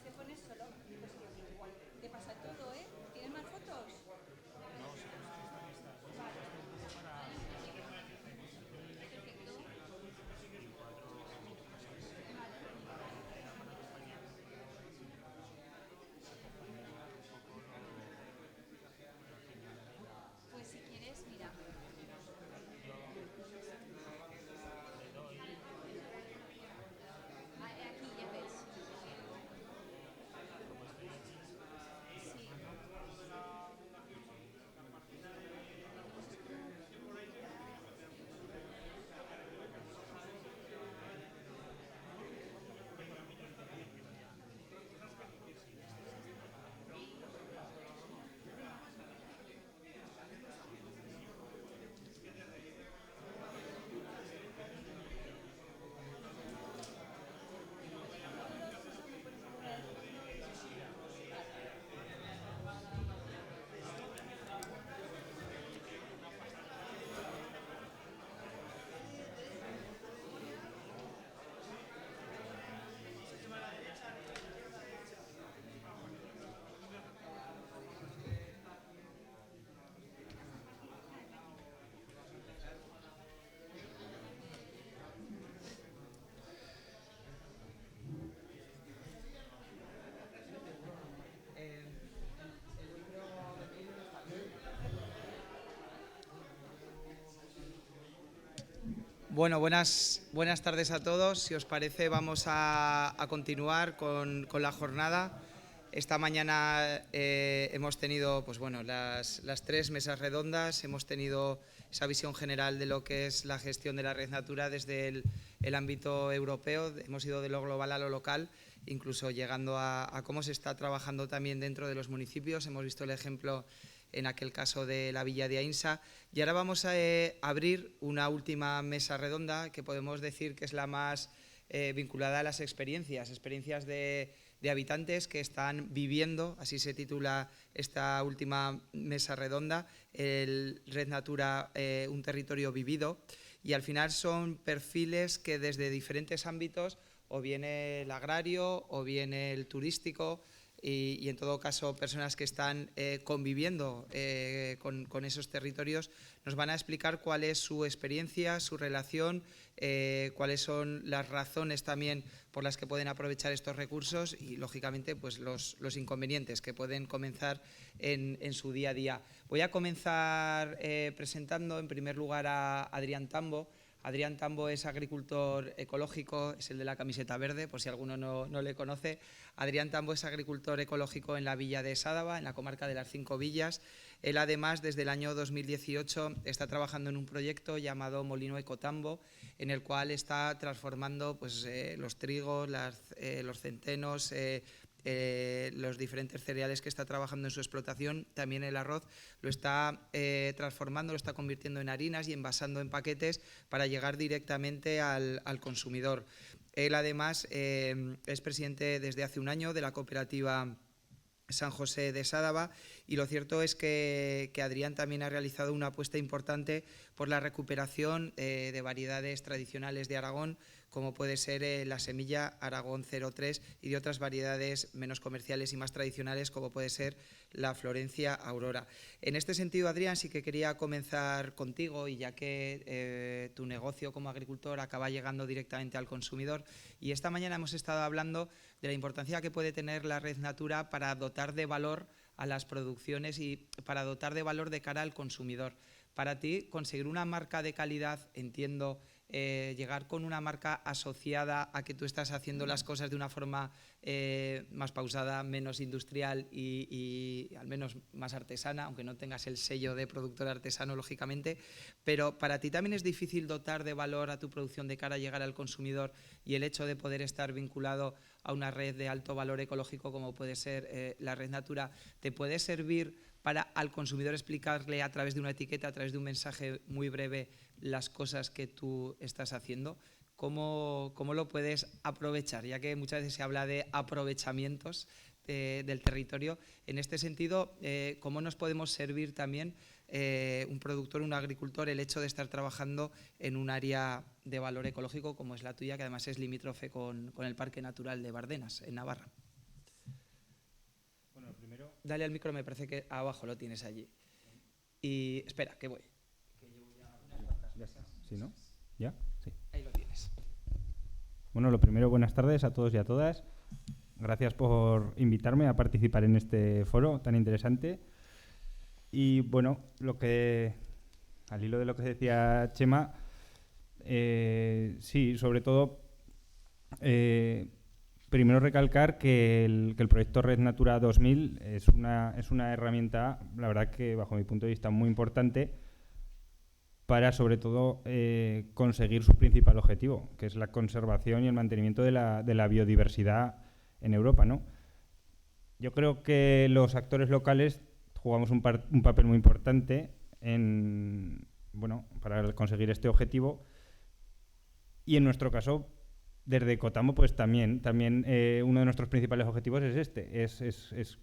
Se pone solo. Pues igual. Te pasa todo, ¿eh? ¿Tienes más fotos? Pues si quieres, mira. Aquí ya ves. Sí. Bueno, buenas tardes a todos. Si os parece, vamos a continuar con la jornada. Esta mañana hemos tenido pues bueno, las tres mesas redondas, hemos tenido esa visión general de lo que es la gestión de la red Natura desde el ámbito europeo, hemos ido de lo global a lo local, incluso llegando a cómo se está trabajando también dentro de los municipios. Hemos visto el ejemplo en aquel caso de la villa de Ainsa. Y ahora vamos a abrir una última mesa redonda que podemos decir que es la más vinculada a las experiencias de habitantes que están viviendo, así se titula esta última mesa redonda, el Red Natura, un territorio vivido. Y al final son perfiles que desde diferentes ámbitos, o bien el agrario o bien el turístico, y en todo caso personas que están conviviendo con esos territorios, nos van a explicar cuál es su experiencia, su relación, cuáles son las razones también por las que pueden aprovechar estos recursos y, lógicamente, pues los inconvenientes que pueden comenzar en su día a día. Voy a comenzar presentando en primer lugar a Adrián Tambo. Adrián Tambo es agricultor ecológico, es el de la camiseta verde, por si alguno no le conoce. Adrián Tambo es agricultor ecológico en la villa de Sádava, en la comarca de las Cinco Villas. Él, además, desde el año 2018 está trabajando en un proyecto llamado Molino Ecotambo, en el cual está transformando pues, los trigos, los centenos, los diferentes cereales que está trabajando en su explotación. También el arroz lo está transformando, lo está convirtiendo en harinas y envasando en paquetes para llegar directamente al consumidor. Él, además, es presidente desde hace un año de la cooperativa San José de Sádava, y lo cierto es que Adrián también ha realizado una apuesta importante por la recuperación de variedades tradicionales de Aragón, como puede ser la semilla Aragón 03, y de otras variedades menos comerciales y más tradicionales, como puede ser la Florencia Aurora. En este sentido, Adrián, sí que quería comenzar contigo, y ya que tu negocio como agricultor acaba llegando directamente al consumidor, y esta mañana hemos estado hablando de la importancia que puede tener la red Natura para dotar de valor a las producciones y para dotar de valor de cara al consumidor. Para ti, conseguir una marca de calidad, entiendo, llegar con una marca asociada a que tú estás haciendo las cosas de una forma más pausada, menos industrial y al menos más artesana, aunque no tengas el sello de productor artesano, lógicamente, pero para ti también es difícil dotar de valor a tu producción de cara a llegar al consumidor, y el hecho de poder estar vinculado a una red de alto valor ecológico como puede ser la red Natura, te puede servir para al consumidor explicarle a través de una etiqueta, a través de un mensaje muy breve, las cosas que tú estás haciendo. ¿Cómo lo puedes aprovechar? Ya que muchas veces se habla de aprovechamientos del territorio. En este sentido, ¿cómo nos podemos servir también un productor, un agricultor, el hecho de estar trabajando en un área de valor ecológico como es la tuya, que además es limítrofe con el Parque Natural de Bardenas, en Navarra? Bueno, primero... Dale al micro, me parece que abajo lo tienes allí. Y espera, que voy. ¿Sí, no? ¿Ya? Sí. Ahí lo tienes. Bueno, lo primero, buenas tardes a todos y a todas. Gracias por invitarme a participar en este foro tan interesante. Y bueno, al hilo de lo que decía Chema, sí, sobre todo, primero recalcar que el proyecto Red Natura 2000 es una herramienta, la verdad que bajo mi punto de vista, muy importante para, sobre todo, conseguir su principal objetivo, que es la conservación y el mantenimiento de la biodiversidad en Europa, ¿no? Yo creo que los actores locales jugamos un papel muy importante para conseguir este objetivo, y en nuestro caso, desde Cotamo, pues también uno de nuestros principales objetivos es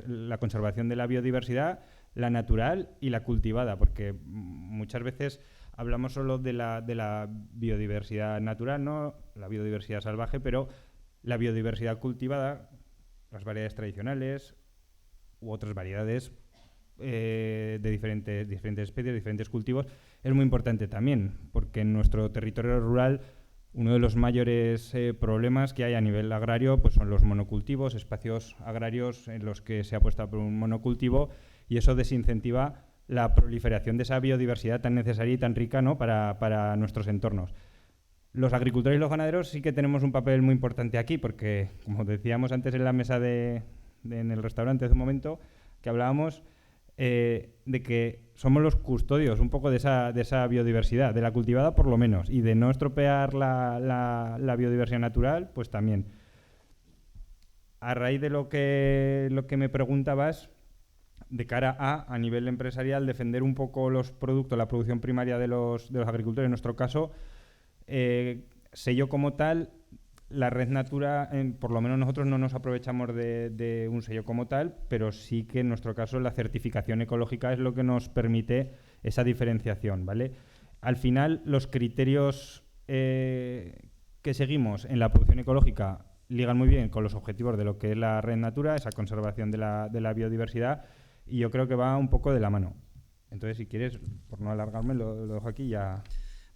la conservación de la biodiversidad, la natural y la cultivada, porque muchas veces hablamos solo de la biodiversidad natural, ¿no? La biodiversidad salvaje, pero la biodiversidad cultivada, las variedades tradicionales u otras variedades de diferentes especies, diferentes cultivos, es muy importante también, porque en nuestro territorio rural uno de los mayores problemas que hay a nivel agrario pues son los monocultivos, espacios agrarios en los que se apuesta por un monocultivo, y eso desincentiva la proliferación de esa biodiversidad tan necesaria y tan rica, ¿no? para nuestros entornos. Los agricultores y los ganaderos sí que tenemos un papel muy importante aquí, porque, como decíamos antes en la mesa en el restaurante hace un momento, que hablábamos de que somos los custodios un poco de esa biodiversidad, de la cultivada por lo menos, y de no estropear la biodiversidad natural, pues también. A raíz de lo que me preguntabas, de cara a nivel empresarial, defender un poco los productos, la producción primaria de los agricultores, en nuestro caso, sello como tal, la Red Natura, por lo menos nosotros no nos aprovechamos de un sello como tal, pero sí que en nuestro caso la certificación ecológica es lo que nos permite esa diferenciación, ¿vale? Al final, los criterios que seguimos en la producción ecológica ligan muy bien con los objetivos de lo que es la Red Natura, esa conservación de la biodiversidad, y yo creo que va un poco de la mano. Entonces, si quieres, por no alargarme, lo dejo aquí ya.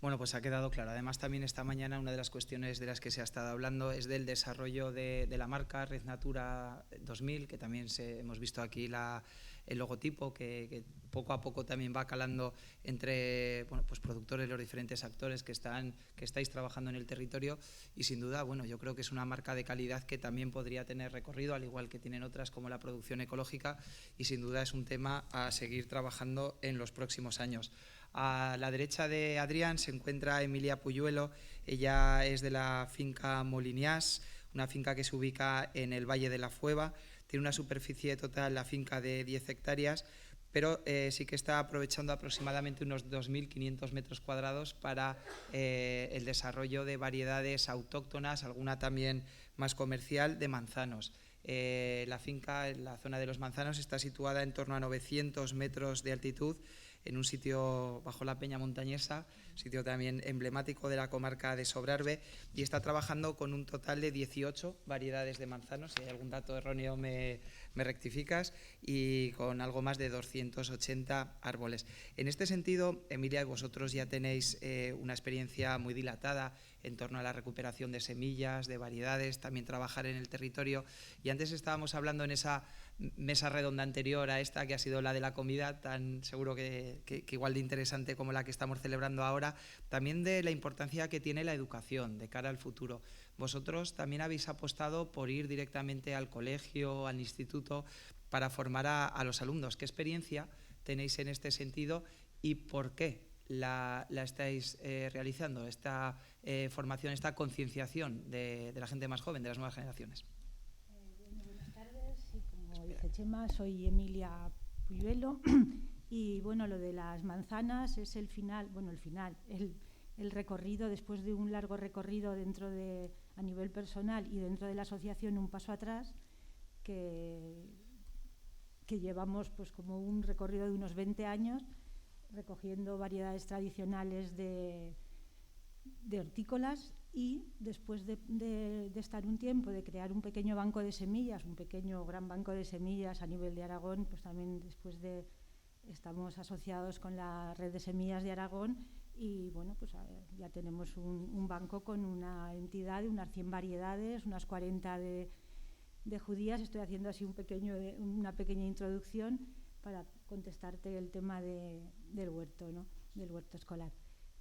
Bueno, pues ha quedado claro. Además, también esta mañana una de las cuestiones de las que se ha estado hablando es del desarrollo de la marca Red Natura 2000, que también hemos visto aquí el logotipo, que poco a poco también va calando entre pues productores, los diferentes actores que estáis trabajando en el territorio, y sin duda, yo creo que es una marca de calidad que también podría tener recorrido, al igual que tienen otras como la producción ecológica, y sin duda es un tema a seguir trabajando en los próximos años. A la derecha de Adrián se encuentra Emilia Puyuelo. Ella es de la finca Moliniás, una finca que se ubica en el Valle de la Fueva. Tiene una superficie total, la finca, de 10 hectáreas, pero sí que está aprovechando aproximadamente unos 2.500 metros cuadrados para el desarrollo de variedades autóctonas, alguna también más comercial, de manzanos. La finca, en la zona de los manzanos, está situada en torno a 900 metros de altitud, en un sitio bajo la Peña Montañesa, sitio también emblemático de la comarca de Sobrarbe, y está trabajando con un total de 18 variedades de manzanos, si hay algún dato erróneo me rectificas, y con algo más de 280 árboles. En este sentido, Emilia, vosotros ya tenéis una experiencia muy dilatada en torno a la recuperación de semillas, de variedades, también trabajar en el territorio, y antes estábamos hablando en esa mesa redonda anterior a esta, que ha sido la de la comida, tan seguro que igual de interesante como la que estamos celebrando ahora, también de la importancia que tiene la educación de cara al futuro. Vosotros también habéis apostado por ir directamente al colegio, al instituto, para formar a los alumnos. ¿Qué experiencia tenéis en este sentido y por qué la estáis realizando, esta formación, esta concienciación de la gente más joven, de las nuevas generaciones? Buenas tardes, sí, como dice Chema, soy Emilia Puyuelo y lo de las manzanas es el final, el recorrido, después de un largo recorrido a nivel personal y dentro de la asociación, un paso atrás, que que llevamos pues como un recorrido de unos 20 años recogiendo variedades tradicionales de hortícolas, y después de estar un tiempo, de crear un pequeño banco de semillas, un pequeño gran banco de semillas a nivel de Aragón, pues también estamos asociados con la red de semillas de Aragón, y bueno, pues ya tenemos un banco con una entidad de unas 100 variedades, unas 40 de judías. Estoy haciendo así una pequeña introducción para contestarte el tema del huerto, ¿no? Del huerto escolar.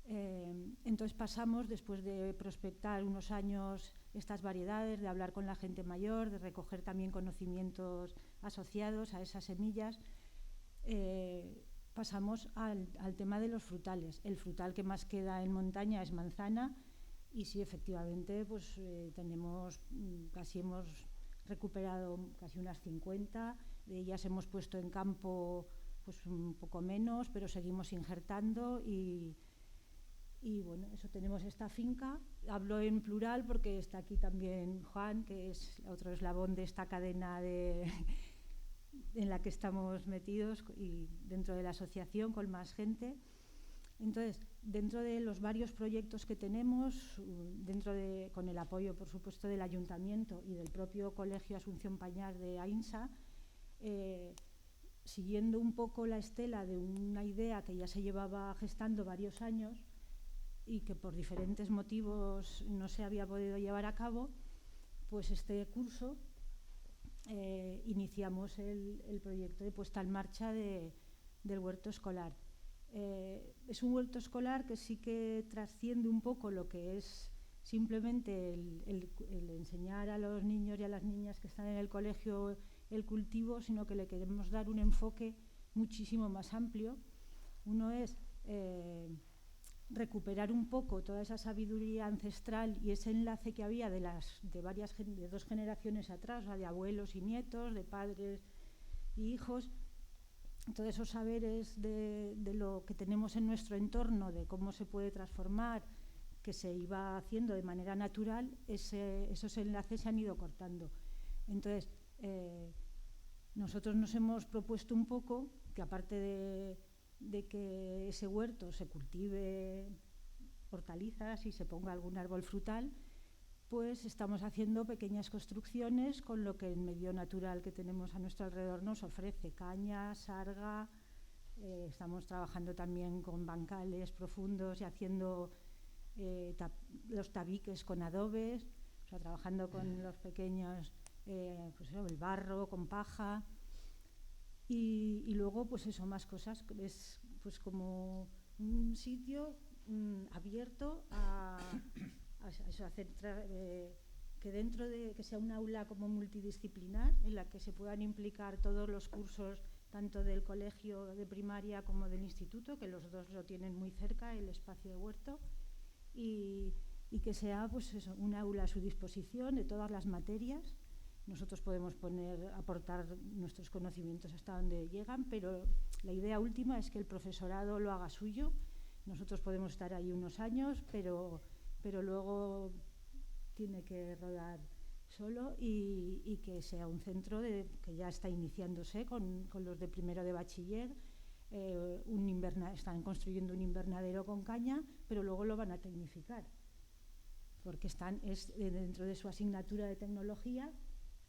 Entonces pasamos, después de prospectar unos años estas variedades, de hablar con la gente mayor, de recoger también conocimientos asociados a esas semillas, pasamos al tema de los frutales. El frutal que más queda en montaña es manzana, y sí, efectivamente, pues hemos recuperado casi unas 50, de ellas hemos puesto en campo pues un poco menos, pero seguimos injertando, y bueno, eso, tenemos esta finca. Hablo en plural porque está aquí también Juan, que es otro eslabón de esta cadena en la que estamos metidos, y dentro de la asociación con más gente. Entonces, dentro de los varios proyectos que tenemos, con el apoyo, por supuesto, del Ayuntamiento y del propio Colegio Asunción Pañar de AINSA, siguiendo un poco la estela de una idea que ya se llevaba gestando varios años y que por diferentes motivos no se había podido llevar a cabo, pues este curso iniciamos el proyecto de puesta en marcha del huerto escolar. Es un huerto escolar que sí que trasciende un poco lo que es simplemente el enseñar a los niños y a las niñas que están en el colegio el cultivo, sino que le queremos dar un enfoque muchísimo más amplio. Uno es recuperar un poco toda esa sabiduría ancestral y ese enlace que había de 2 generaciones atrás, o sea, de abuelos y nietos, de padres y hijos, todos esos saberes de lo que tenemos en nuestro entorno, de cómo se puede transformar, que se iba haciendo de manera natural. Esos enlaces se han ido cortando. Entonces, nosotros nos hemos propuesto un poco que, aparte de que ese huerto se cultive hortalizas y se ponga algún árbol frutal, pues estamos haciendo pequeñas construcciones con lo que el medio natural que tenemos a nuestro alrededor nos ofrece: caña, sarga. Estamos trabajando también con bancales profundos y haciendo los tabiques con adobes, o sea, trabajando con los pequeños, pues el barro, con paja. Y luego, pues eso, más cosas. Es pues como un sitio abierto a hacer que dentro de que sea un aula como multidisciplinar, en la que se puedan implicar todos los cursos, tanto del colegio de primaria como del instituto, que los dos lo tienen muy cerca, el espacio de huerto, y que sea pues eso, un aula a su disposición de todas las materias. Nosotros podemos aportar nuestros conocimientos hasta donde llegan, pero la idea última es que el profesorado lo haga suyo. Nosotros podemos estar ahí unos años, pero luego tiene que rodar solo, y que sea un centro que ya está iniciándose con los de primero de bachiller. Están construyendo un invernadero con caña, pero luego lo van a tecnificar, porque dentro de su asignatura de tecnología,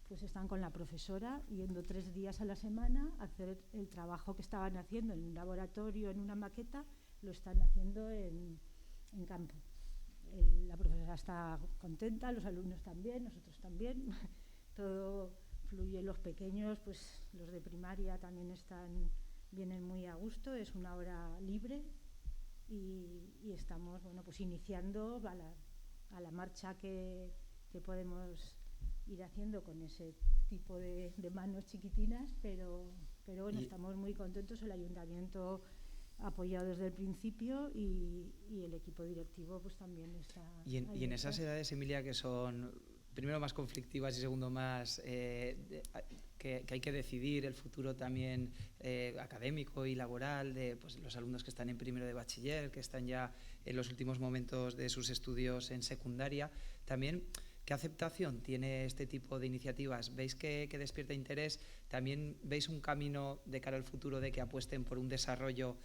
pues están con la profesora yendo 3 días a la semana a hacer el trabajo que estaban haciendo en un laboratorio, en una maqueta, lo están haciendo en campo. La profesora está contenta, los alumnos también, nosotros también. Todo fluye. Los pequeños, pues los de primaria también vienen muy a gusto. Es una hora libre y estamos, bueno, pues iniciando a la marcha que podemos ir haciendo con ese tipo de manos chiquitinas, pero bueno, estamos muy contentos. El ayuntamiento ha apoyado desde el principio, y el equipo directivo pues también está. Y en esas edades, Emilia, que son primero más conflictivas y segundo más que hay que decidir el futuro también académico y laboral de pues, los alumnos que están en primero de bachiller, que están ya en los últimos momentos de sus estudios en secundaria, también ¿Qué aceptación tiene este tipo de iniciativas? ¿Veis que despierta interés? ¿También veis un camino de cara al futuro de que apuesten por un desarrollo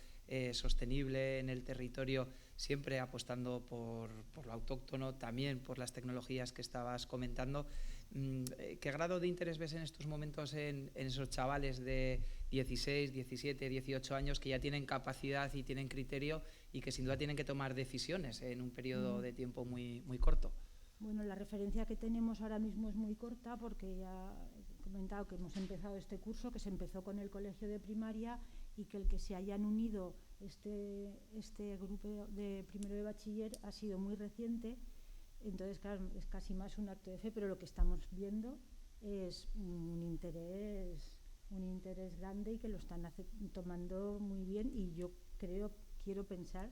sostenible en el territorio, siempre apostando por lo autóctono, también por las tecnologías que estabas comentando? ¿Qué grado de interés ves en estos momentos en esos chavales de 16, 17, 18 años que ya tienen capacidad y tienen criterio y que sin duda tienen que tomar decisiones en un periodo de tiempo muy, muy corto? Bueno, la referencia que tenemos ahora mismo es muy corta porque ya he comentado que hemos empezado este curso, que se empezó con el colegio de primaria y que el que se hayan unido este grupo de primero de bachiller ha sido muy reciente. Entonces, claro, es casi más un acto de fe, pero lo que estamos viendo es un interés grande y que lo están tomando muy bien, y yo quiero pensar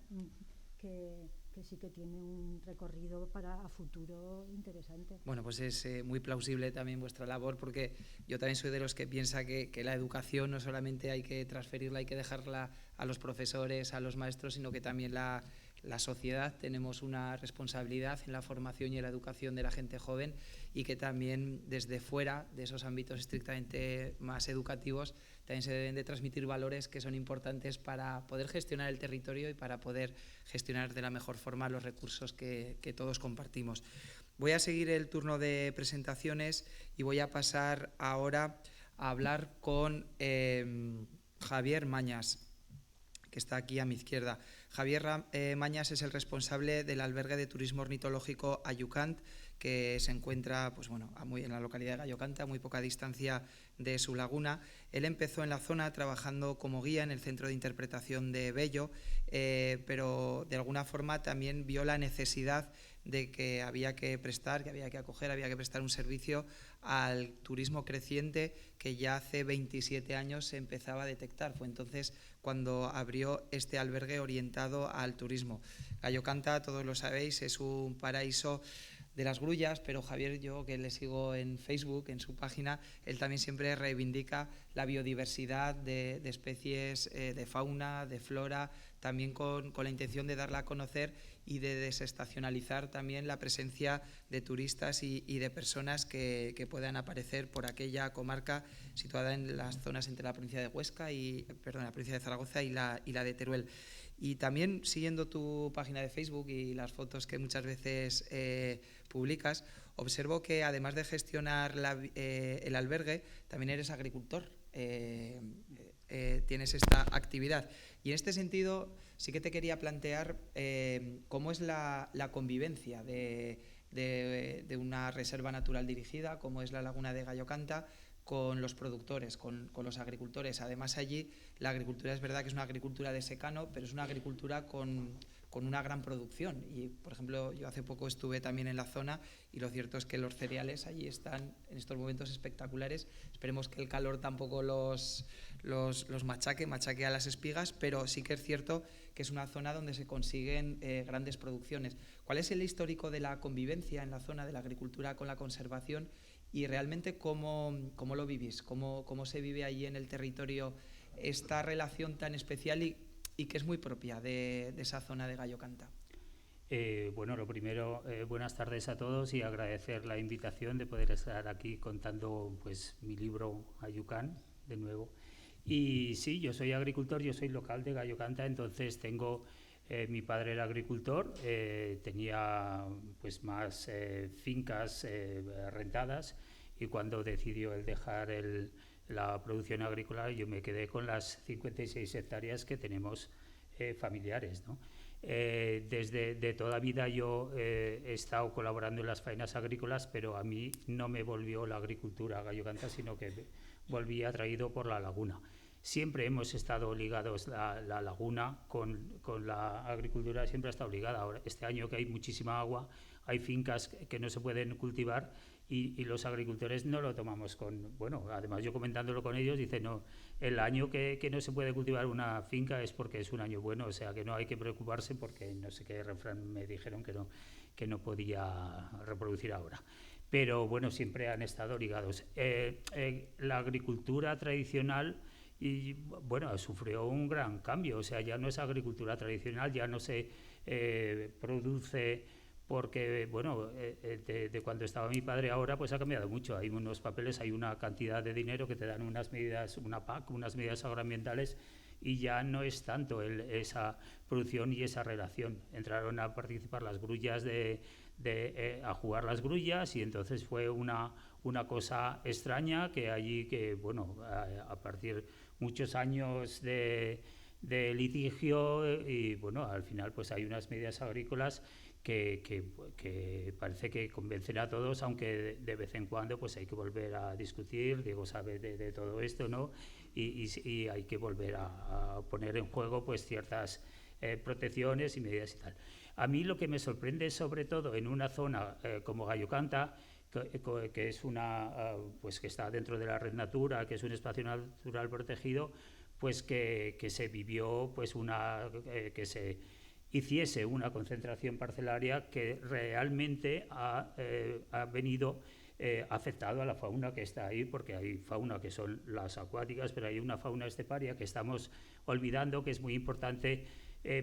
que sí que tiene un recorrido a futuro interesante. Bueno, pues es muy plausible también vuestra labor, porque yo también soy de los que piensa que la educación no solamente hay que transferirla, hay que dejarla a los profesores, a los maestros, sino que también la sociedad tenemos una responsabilidad en la formación y en la educación de la gente joven, y que también desde fuera de esos ámbitos estrictamente más educativos también se deben de transmitir valores que son importantes para poder gestionar el territorio y para poder gestionar de la mejor forma los recursos que todos compartimos. Voy a seguir el turno de presentaciones y voy a pasar ahora a hablar con Javier Mañas, que está aquí a mi izquierda. Javier Mañas es el responsable del albergue de turismo ornitológico Ayucant, que se encuentra en la localidad de Gallocanta, a muy poca distancia de su laguna. Él empezó en la zona trabajando como guía en el centro de interpretación de Bello, pero de alguna forma también vio la necesidad de que había que acoger, había que prestar un servicio al turismo creciente que ya hace 27 años se empezaba a detectar. Fue entonces cuando abrió este albergue orientado al turismo. Gallocanta, todos lo sabéis, es un paraíso de las grullas, pero Javier, yo que le sigo en Facebook, en su página, él también siempre reivindica la biodiversidad de especies, de fauna, de flora, también con la intención de darla a conocer y de desestacionalizar también la presencia de turistas y de personas que puedan aparecer por aquella comarca situada en las zonas entre la provincia de la provincia de Zaragoza y la de Teruel. Y también, siguiendo tu página de Facebook y las fotos que muchas veces publicas, observo que además de gestionar el albergue, también eres agricultor, tienes esta actividad. Y en este sentido sí que te quería plantear cómo es la convivencia de una reserva natural dirigida, como es la Laguna de Gallocanta, con los productores, con los agricultores. Además, allí la agricultura es verdad que es una agricultura de secano, pero es una agricultura con una gran producción. Y, por ejemplo, yo hace poco estuve también en la zona y lo cierto es que los cereales allí están en estos momentos espectaculares. Esperemos que el calor tampoco los machaque a las espigas, pero sí que es cierto que es una zona donde se consiguen grandes producciones. ¿Cuál es el histórico de la convivencia en la zona de la agricultura con la conservación? Y realmente, ¿cómo lo vivís? ¿Cómo se vive allí en el territorio esta relación tan especial y que es muy propia de esa zona de Gallocanta? Bueno, lo primero, buenas tardes a todos y agradecer la invitación de poder estar aquí contando pues mi libro Ayucán, de nuevo. Y sí, yo soy agricultor, yo soy local de Gallocanta, entonces tengo... mi padre era agricultor, tenía pues más fincas rentadas, y cuando decidió él dejar la producción agrícola, yo me quedé con las 56 hectáreas que tenemos familiares, ¿no? Desde toda vida yo he estado colaborando en las faenas agrícolas, pero a mí no me volvió la agricultura a Gallocanta, sino que volví atraído por la laguna. Siempre hemos estado ligados, la laguna con la agricultura siempre ha estado ligada. Ahora, este año que hay muchísima agua, hay fincas que no se pueden cultivar y los agricultores no lo tomamos además yo comentándolo con ellos, dicen, no, el año que no se puede cultivar una finca es porque es un año bueno, o sea que no hay que preocuparse porque no sé qué refrán me dijeron que no podía reproducir ahora. Pero bueno, siempre han estado ligados. La agricultura tradicional sufrió un gran cambio, o sea, ya no es agricultura tradicional, ya no se produce porque, bueno, de cuando estaba mi padre ahora, pues ha cambiado mucho. Hay unos papeles, hay una cantidad de dinero que te dan unas medidas, una PAC, unas medidas agroambientales, y ya no es tanto esa producción y esa relación. Entraron a participar las grullas a jugar las grullas, y entonces fue una cosa extraña que allí, que bueno, a partir muchos años de litigio, y bueno, al final pues hay unas medidas agrícolas que parece que convencen a todos, aunque de vez en cuando pues hay que volver a discutir. Diego sabe de todo esto, ¿no? Y hay que volver a poner en juego pues ciertas protecciones y medidas y tal. A mí lo que me sorprende, sobre todo en una zona como Gallo Canta, que es pues que está dentro de la Red Natura, que es un espacio natural protegido, pues que se vivió pues que se hiciese una concentración parcelaria que realmente ha venido afectado a la fauna que está ahí, porque hay fauna que son las acuáticas, pero hay una fauna esteparia que estamos olvidando, que es muy importante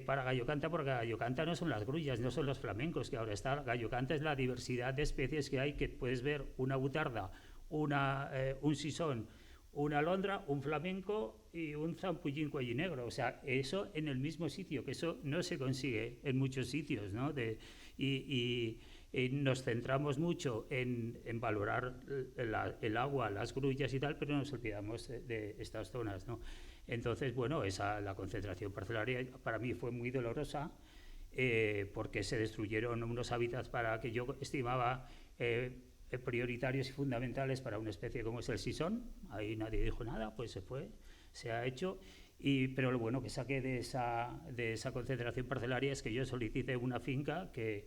para Gallo Canta, porque Gallo Canta no son las grullas, no son los flamencos que ahora está. Gallo Canta es la diversidad de especies que hay, que puedes ver una butarda, un sisón, una alondra, un flamenco y un zampullín cuellinegro. O sea, eso en el mismo sitio, que eso no se consigue en muchos sitios, ¿no? Y nos centramos mucho en valorar el agua, las grullas y tal, pero nos olvidamos de estas zonas, ¿no? Entonces, bueno, la concentración parcelaria para mí fue muy dolorosa, porque se destruyeron unos hábitats que yo estimaba prioritarios y fundamentales para una especie como es el sisón. Ahí nadie dijo nada, pues se ha hecho. Pero lo bueno que saqué de esa concentración parcelaria es que yo solicité una finca que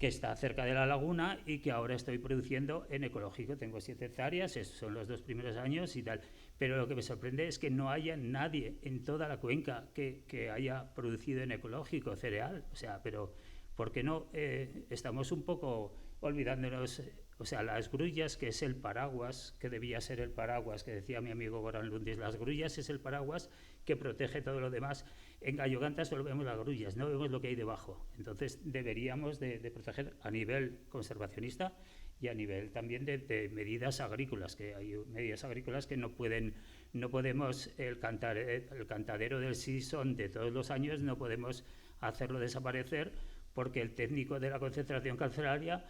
está cerca de la laguna y que ahora estoy produciendo en ecológico. Tengo 7 hectáreas, esos son los 2 primeros años y tal. Pero lo que me sorprende es que no haya nadie en toda la cuenca que haya producido en ecológico cereal. O sea, pero ¿por qué no? Estamos un poco olvidándonos. O sea, las grullas, que es el paraguas, que debía ser el paraguas, que decía mi amigo Goran Lundis, las grullas es el paraguas que protege todo lo demás. En Gallo Canta solo vemos las grullas, no vemos lo que hay debajo. Entonces deberíamos de proteger a nivel conservacionista y a nivel también de medidas agrícolas, que hay medidas agrícolas que no podemos, el cantadero del sisón de todos los años no podemos hacerlo desaparecer, porque el técnico de la concentración parcelaria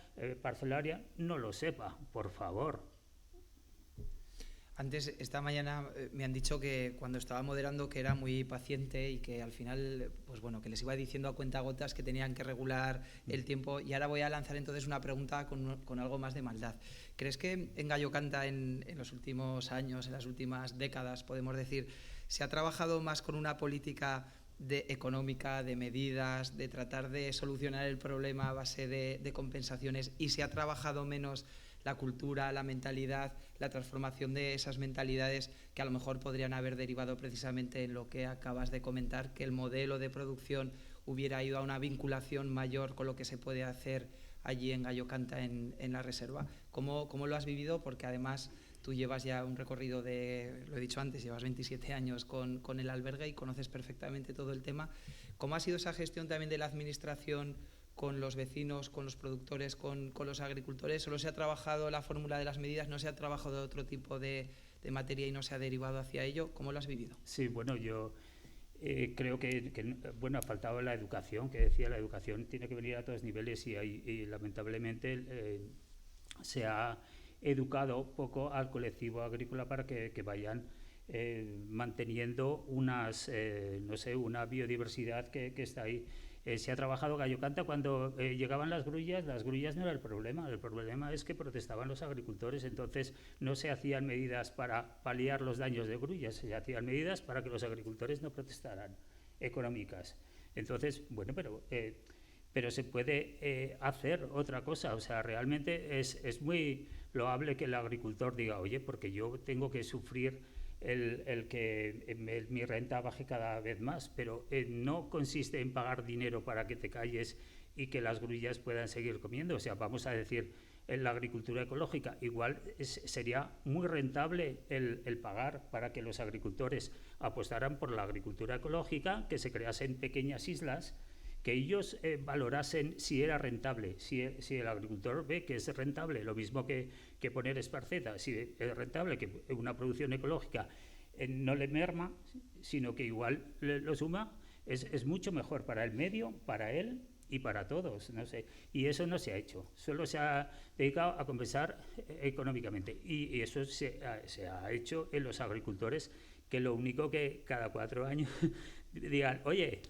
no lo sepa, por favor. Antes, esta mañana, me han dicho que cuando estaba moderando que era muy paciente y que al final, pues bueno, que les iba diciendo a cuentagotas que tenían que regular el tiempo. Y ahora voy a lanzar entonces una pregunta con algo más de maldad. ¿Crees que en Gallo Canta en los últimos años, en las últimas décadas, podemos decir, se ha trabajado más con una política económica, de medidas, de tratar de solucionar el problema a base de compensaciones, y se ha trabajado menos la cultura, la mentalidad, la transformación de esas mentalidades que a lo mejor podrían haber derivado precisamente en lo que acabas de comentar, que el modelo de producción hubiera ido a una vinculación mayor con lo que se puede hacer allí en Gallo Canta en la reserva? ¿Cómo lo has vivido? Porque además tú llevas ya un recorrido lo he dicho antes, llevas 27 años con el albergue y conoces perfectamente todo el tema. ¿Cómo ha sido esa gestión también de la administración con los vecinos, con los productores, con los agricultores? ¿Solo se ha trabajado la fórmula de las medidas, no se ha trabajado otro tipo de materia y no se ha derivado hacia ello? ¿Cómo lo has vivido? Sí, bueno, yo creo que ha faltado la educación, que decía, la educación tiene que venir a todos niveles y lamentablemente se ha educado poco al colectivo agrícola para que vayan manteniendo una biodiversidad que está ahí. Se ha trabajado Gallo Canta cuando llegaban las grullas no era el problema es que protestaban los agricultores. Entonces no se hacían medidas para paliar los daños de grullas, se hacían medidas para que los agricultores no protestaran, económicas. Entonces, bueno, pero se puede hacer otra cosa. O sea, realmente es muy loable que el agricultor diga, oye, porque yo tengo que sufrir el que mi renta baje cada vez más, pero no consiste en pagar dinero para que te calles y que las grullas puedan seguir comiendo. O sea, vamos a decir, en la agricultura ecológica igual sería muy rentable el pagar para que los agricultores apostaran por la agricultura ecológica, que se creasen pequeñas islas que ellos valorasen si era rentable, si el agricultor ve que es rentable, lo mismo que poner esparceta, si es rentable, que una producción ecológica no le merma, sino que igual lo suma, es mucho mejor para el medio, para él y para todos, no sé. Y eso no se ha hecho, solo se ha dedicado a compensar económicamente. Y eso se ha hecho en los agricultores, que lo único que cada 4 años digan, oye,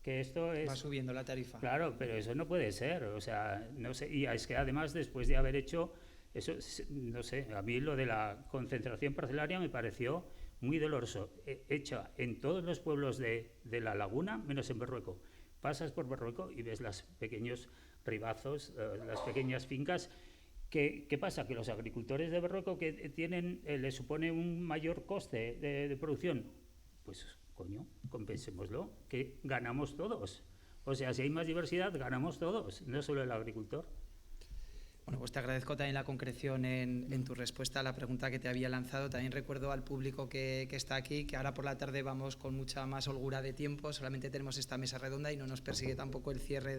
que esto es... Va subiendo la tarifa. Claro, pero eso no puede ser, o sea, no sé. Y es que además, después de haber hecho eso, no sé, a mí lo de la concentración parcelaria me pareció muy doloroso, hecha en todos los pueblos de la laguna, menos en Berrueco. Pasas por Berrueco y ves los pequeños ribazos, las pequeñas fincas. ¿Qué pasa? Que los agricultores de Berrueco que tienen, les supone un mayor coste de producción, pues coño, compensémoslo, que ganamos todos. O sea, si hay más diversidad, ganamos todos, no solo el agricultor. Bueno, pues te agradezco también la concreción en tu respuesta a la pregunta que te había lanzado. También recuerdo al público que está aquí que ahora por la tarde vamos con mucha más holgura de tiempo, solamente tenemos esta mesa redonda y no nos persigue tampoco el cierre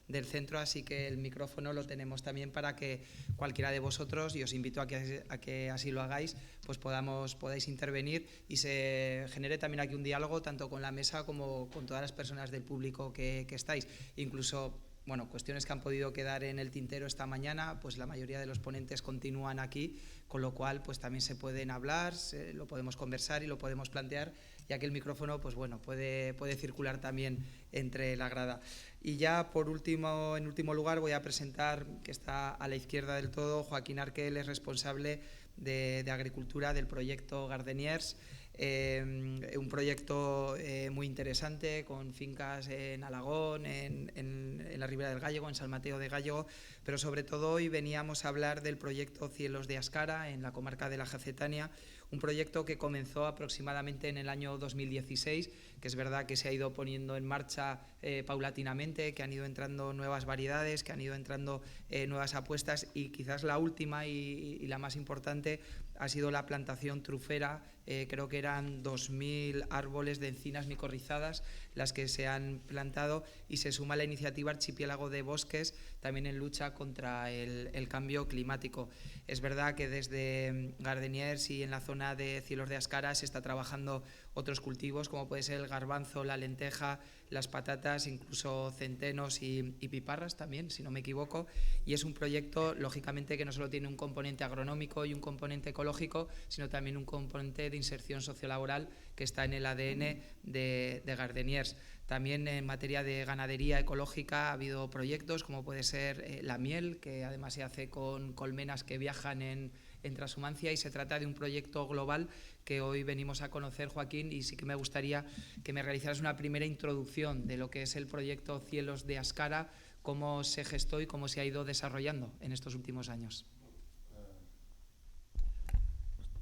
del centro, así que el micrófono lo tenemos también para que cualquiera de vosotros, y os invito a que así lo hagáis, pues podáis intervenir y se genere también aquí un diálogo tanto con la mesa como con todas las personas del público que estáis, incluso... Bueno, cuestiones que han podido quedar en el tintero esta mañana, pues la mayoría de los ponentes continúan aquí, con lo cual pues también se pueden hablar, lo podemos conversar y lo podemos plantear, ya que el micrófono pues bueno, puede circular también entre la grada. Y ya por último, en último lugar, voy a presentar, que está a la izquierda del todo, Joaquín Arquel, es responsable de Agricultura del proyecto Gardeniers. Un proyecto muy interesante con fincas en Alagón, en la Ribera del Gállego, en San Mateo de Gállego, pero sobre todo hoy veníamos a hablar del proyecto Cielos de Ascara en la comarca de la Jacetania, un proyecto que comenzó aproximadamente en el año 2016, que es verdad que se ha ido poniendo en marcha paulatinamente, que han ido entrando nuevas variedades, que han ido entrando nuevas apuestas, y quizás la última y la más importante ha sido la plantación trufera. Creo que eran 2.000 árboles de encinas micorrizadas las que se han plantado, y se suma la iniciativa Archipiélago de Bosques, también en lucha contra el cambio climático. Es verdad que desde Gardeniers y en la zona de Cielos de Ascara se está trabajando otros cultivos, como puede ser el garbanzo, la lenteja, las patatas, incluso centenos y piparras también, si no me equivoco, y es un proyecto, lógicamente, que no solo tiene un componente agronómico y un componente ecológico, sino también un componente de inserción sociolaboral que está en el ADN de Gardeniers. También en materia de ganadería ecológica ha habido proyectos como puede ser la miel, que además se hace con colmenas que viajan en transhumancia, y se trata de un proyecto global que hoy venimos a conocer, Joaquín, y sí que me gustaría que me realizaras una primera introducción de lo que es el proyecto Cielos de Ascara, cómo se gestó y cómo se ha ido desarrollando en estos últimos años.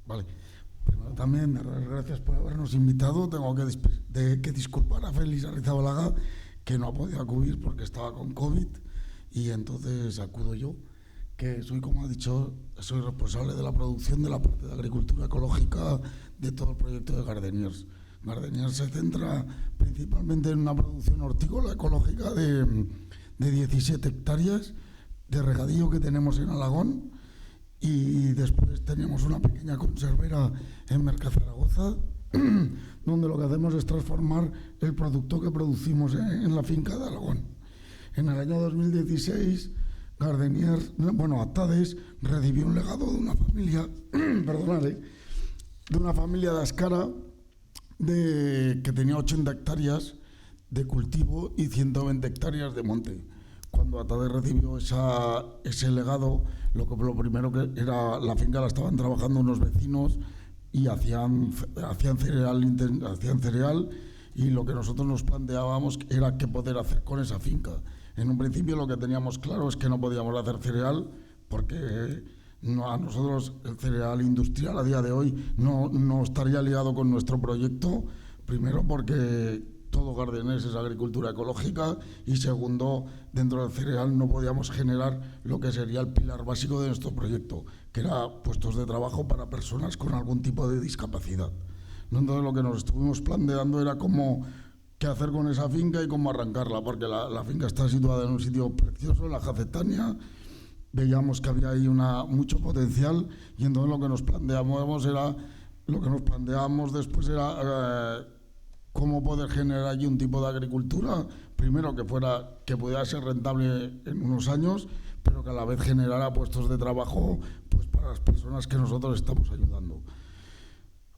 Vale. Primero también, gracias por habernos invitado. Tengo que disculpar a Félix Arrizabalaga, que no ha podido acudir porque estaba con COVID, y entonces acudo yo, que soy, como ha dicho, soy responsable de la producción de la parte de agricultura ecológica de todo el proyecto de Gardeniers. Gardeniers se centra principalmente en una producción hortícola ecológica de 17 hectáreas de regadío que tenemos en Alagón, y después tenemos una pequeña conservera en Mercazaragoza, donde lo que hacemos es transformar el producto que producimos en la finca de Alagón. En el año 2016, Gardeniers, Atades recibió un legado de una familia, de una familia de Ascara que tenía 80 hectáreas de cultivo y 120 hectáreas de monte. Cuando Atades recibió ese legado, lo primero que era, la finca la estaban trabajando unos vecinos y hacían cereal, y lo que nosotros nos planteábamos era qué poder hacer con esa finca. En un principio lo que teníamos claro es que no podíamos hacer cereal, porque a nosotros el cereal industrial a día de hoy no estaría ligado con nuestro proyecto, primero porque todo Gardeniers es agricultura ecológica, y segundo, dentro del cereal no podíamos generar lo que sería el pilar básico de nuestro proyecto, que era puestos de trabajo para personas con algún tipo de discapacidad. Entonces lo que nos estuvimos planteando era cómo qué hacer con esa finca y cómo arrancarla, porque la finca está situada en un sitio precioso, en la Jacetania. Veíamos que había ahí mucho potencial, y entonces lo que nos planteábamos después era cómo poder generar allí un tipo de agricultura, primero que pudiera ser rentable en unos años, pero que a la vez generara puestos de trabajo pues para las personas que nosotros estamos ayudando.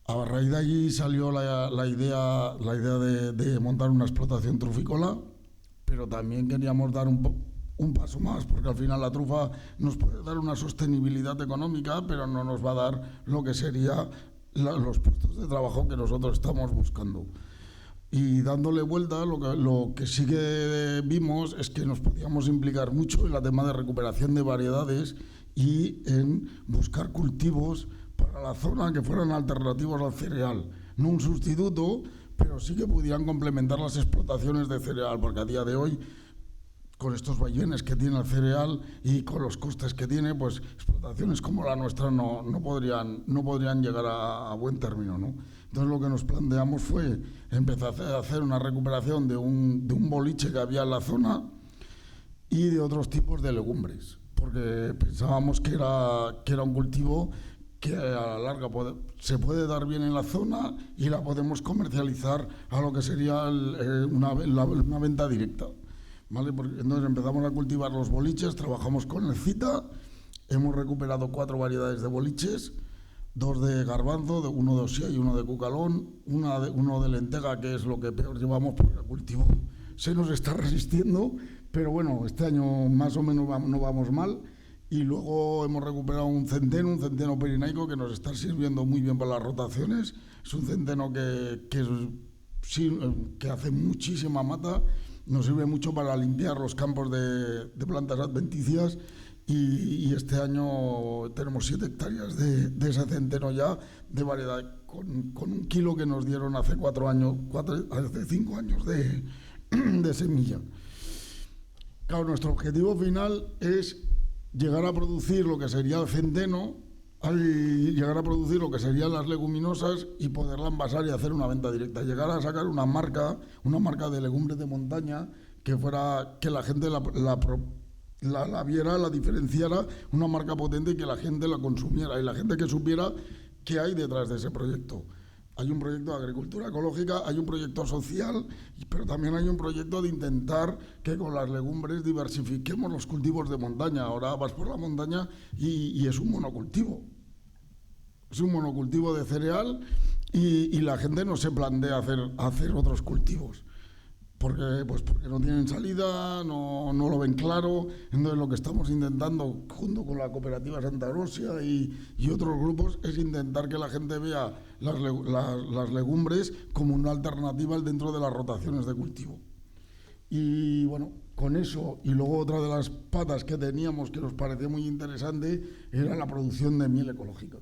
A raíz de allí salió la idea de montar una explotación trufícola, pero también queríamos dar un paso más, porque al final la trufa nos puede dar una sostenibilidad económica, pero no nos va a dar lo que sería los puestos de trabajo que nosotros estamos buscando. Y dándole vuelta, lo que sí que vimos es que nos podíamos implicar mucho en el tema de recuperación de variedades y en buscar cultivos para la zona que fueran alternativos al cereal. No un sustituto, pero sí que pudieran complementar las explotaciones de cereal, porque a día de hoy, con estos vaivenes que tiene el cereal y con los costes que tiene, pues explotaciones como la nuestra no podrían llegar a buen término, ¿no? Entonces lo que nos planteamos fue empezar a hacer una recuperación de un boliche que había en la zona y de otros tipos de legumbres, porque pensábamos que era un cultivo que a la larga se puede dar bien en la zona y la podemos comercializar a lo que sería una venta directa, ¿vale? Entonces empezamos a cultivar los boliches, trabajamos con el Cita, hemos recuperado 4 variedades de boliches, 2 de garbanzo, uno de osía y uno de cucalón, uno de lenteja, que es lo que peor llevamos porque el cultivo se nos está resistiendo, pero bueno, este año más o menos no vamos mal. Y luego hemos recuperado un centeno pirenaico que nos está sirviendo muy bien para las rotaciones. Es un centeno que hace muchísima mata, nos sirve mucho para limpiar los campos de plantas adventicias, y este año tenemos 7 hectáreas de ese centeno ya de variedad, con 1 kilo que nos dieron hace 5 años de semilla. Claro, nuestro objetivo final es llegar a producir lo que sería el centeno, llegar a producir lo que serían las leguminosas y poderla envasar y hacer una venta directa. Llegar a sacar una marca de legumbres de montaña que la gente la viera, la diferenciara, una marca potente y que la gente la consumiera y la gente que supiera qué hay detrás de ese proyecto. Hay un proyecto de agricultura ecológica, hay un proyecto social, pero también hay un proyecto de intentar que con las legumbres diversifiquemos los cultivos de montaña. Ahora vas por la montaña y es un monocultivo. Es un monocultivo de cereal y la gente no se plantea hacer otros cultivos. Porque no tienen salida, no lo ven claro. Entonces lo que estamos intentando, junto con la cooperativa Santa Rosia y otros grupos, es intentar que la gente vea las legumbres como una alternativa dentro de las rotaciones de cultivo. Y bueno, con eso, y luego otra de las patas que teníamos que nos parecía muy interesante era la producción de miel ecológica,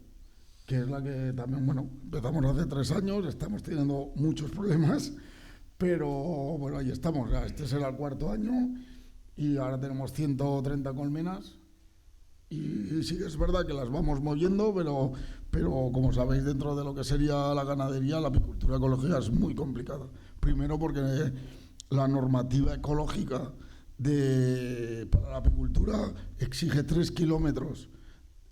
que es la que también, empezamos hace 3 años, estamos teniendo muchos problemas. Pero bueno, ahí estamos, este será el 4.º año y ahora tenemos 130 colmenas y sí que es verdad que las vamos moviendo, pero como sabéis, dentro de lo que sería la ganadería, la apicultura ecológica es muy complicada. Primero porque la normativa ecológica para la apicultura exige 3 kilómetros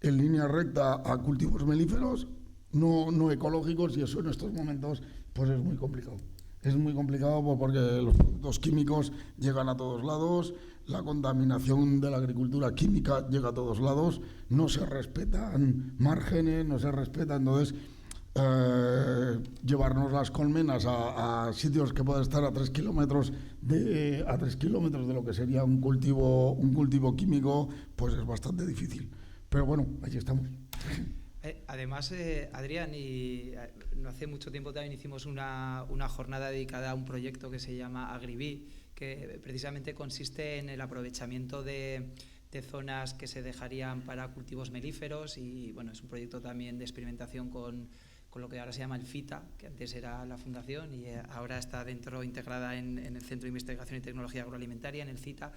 en línea recta a cultivos melíferos no ecológicos, y eso en estos momentos pues es muy complicado. Es muy complicado porque los productos químicos llegan a todos lados, la contaminación de la agricultura química llega a todos lados, no se respetan márgenes, no se respetan. Entonces, llevarnos las colmenas a sitios que pueden estar a 3 kilómetros de lo que sería un cultivo químico, pues es bastante difícil. Pero bueno, allí estamos. Además, Adrián, no hace mucho tiempo también hicimos una jornada dedicada a un proyecto que se llama Agribí, que precisamente consiste en el aprovechamiento de zonas que se dejarían para cultivos melíferos, y bueno, es un proyecto también de experimentación con lo que ahora se llama el FITA, que antes era la fundación y ahora está integrada en el Centro de Investigación y Tecnología Agroalimentaria, en el CITA.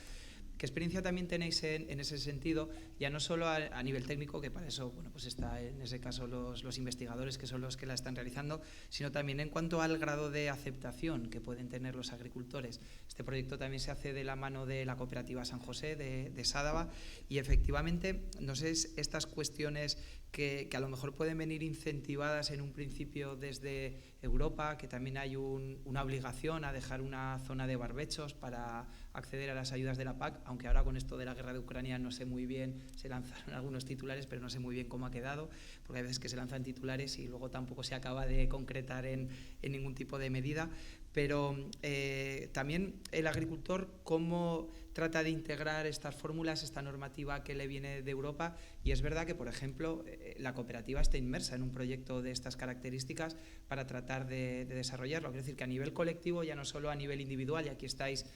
¿Qué experiencia también tenéis en ese sentido? Ya no solo a nivel técnico, que para eso bueno, pues está en ese caso los investigadores que son los que la están realizando, sino también en cuanto al grado de aceptación que pueden tener los agricultores. Este proyecto también se hace de la mano de la cooperativa San José de Sádava, y efectivamente, no sé, estas cuestiones que a lo mejor pueden venir incentivadas en un principio desde Europa, que también hay una obligación a dejar una zona de barbechos para acceder a las ayudas de la PAC, aunque ahora con esto de la guerra de Ucrania no sé muy bien, se lanzaron algunos titulares, pero no sé muy bien cómo ha quedado, porque hay veces que se lanzan titulares y luego tampoco se acaba de concretar en ningún tipo de medida. Pero también el agricultor, cómo trata de integrar estas fórmulas, esta normativa que le viene de Europa, y es verdad que, por ejemplo, la cooperativa está inmersa en un proyecto de estas características para tratar de desarrollarlo. Quiero decir que a nivel colectivo, ya no solo a nivel individual, y aquí estáis,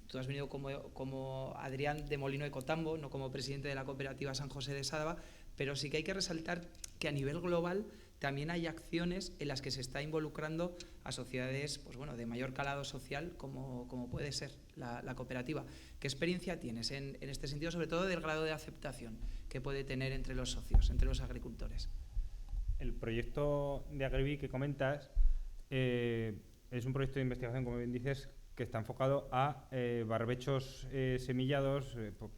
tú has venido como Adrián de Molino de Cotambo, no como presidente de la cooperativa San José de Sádava, pero sí que hay que resaltar que a nivel global también hay acciones en las que se está involucrando a sociedades pues bueno, de mayor calado social, como puede ser la cooperativa. ¿Qué experiencia tienes en este sentido, sobre todo del grado de aceptación que puede tener entre los socios, entre los agricultores? El proyecto de Agribi que comentas es un proyecto de investigación, como bien dices, que está enfocado a barbechos semillados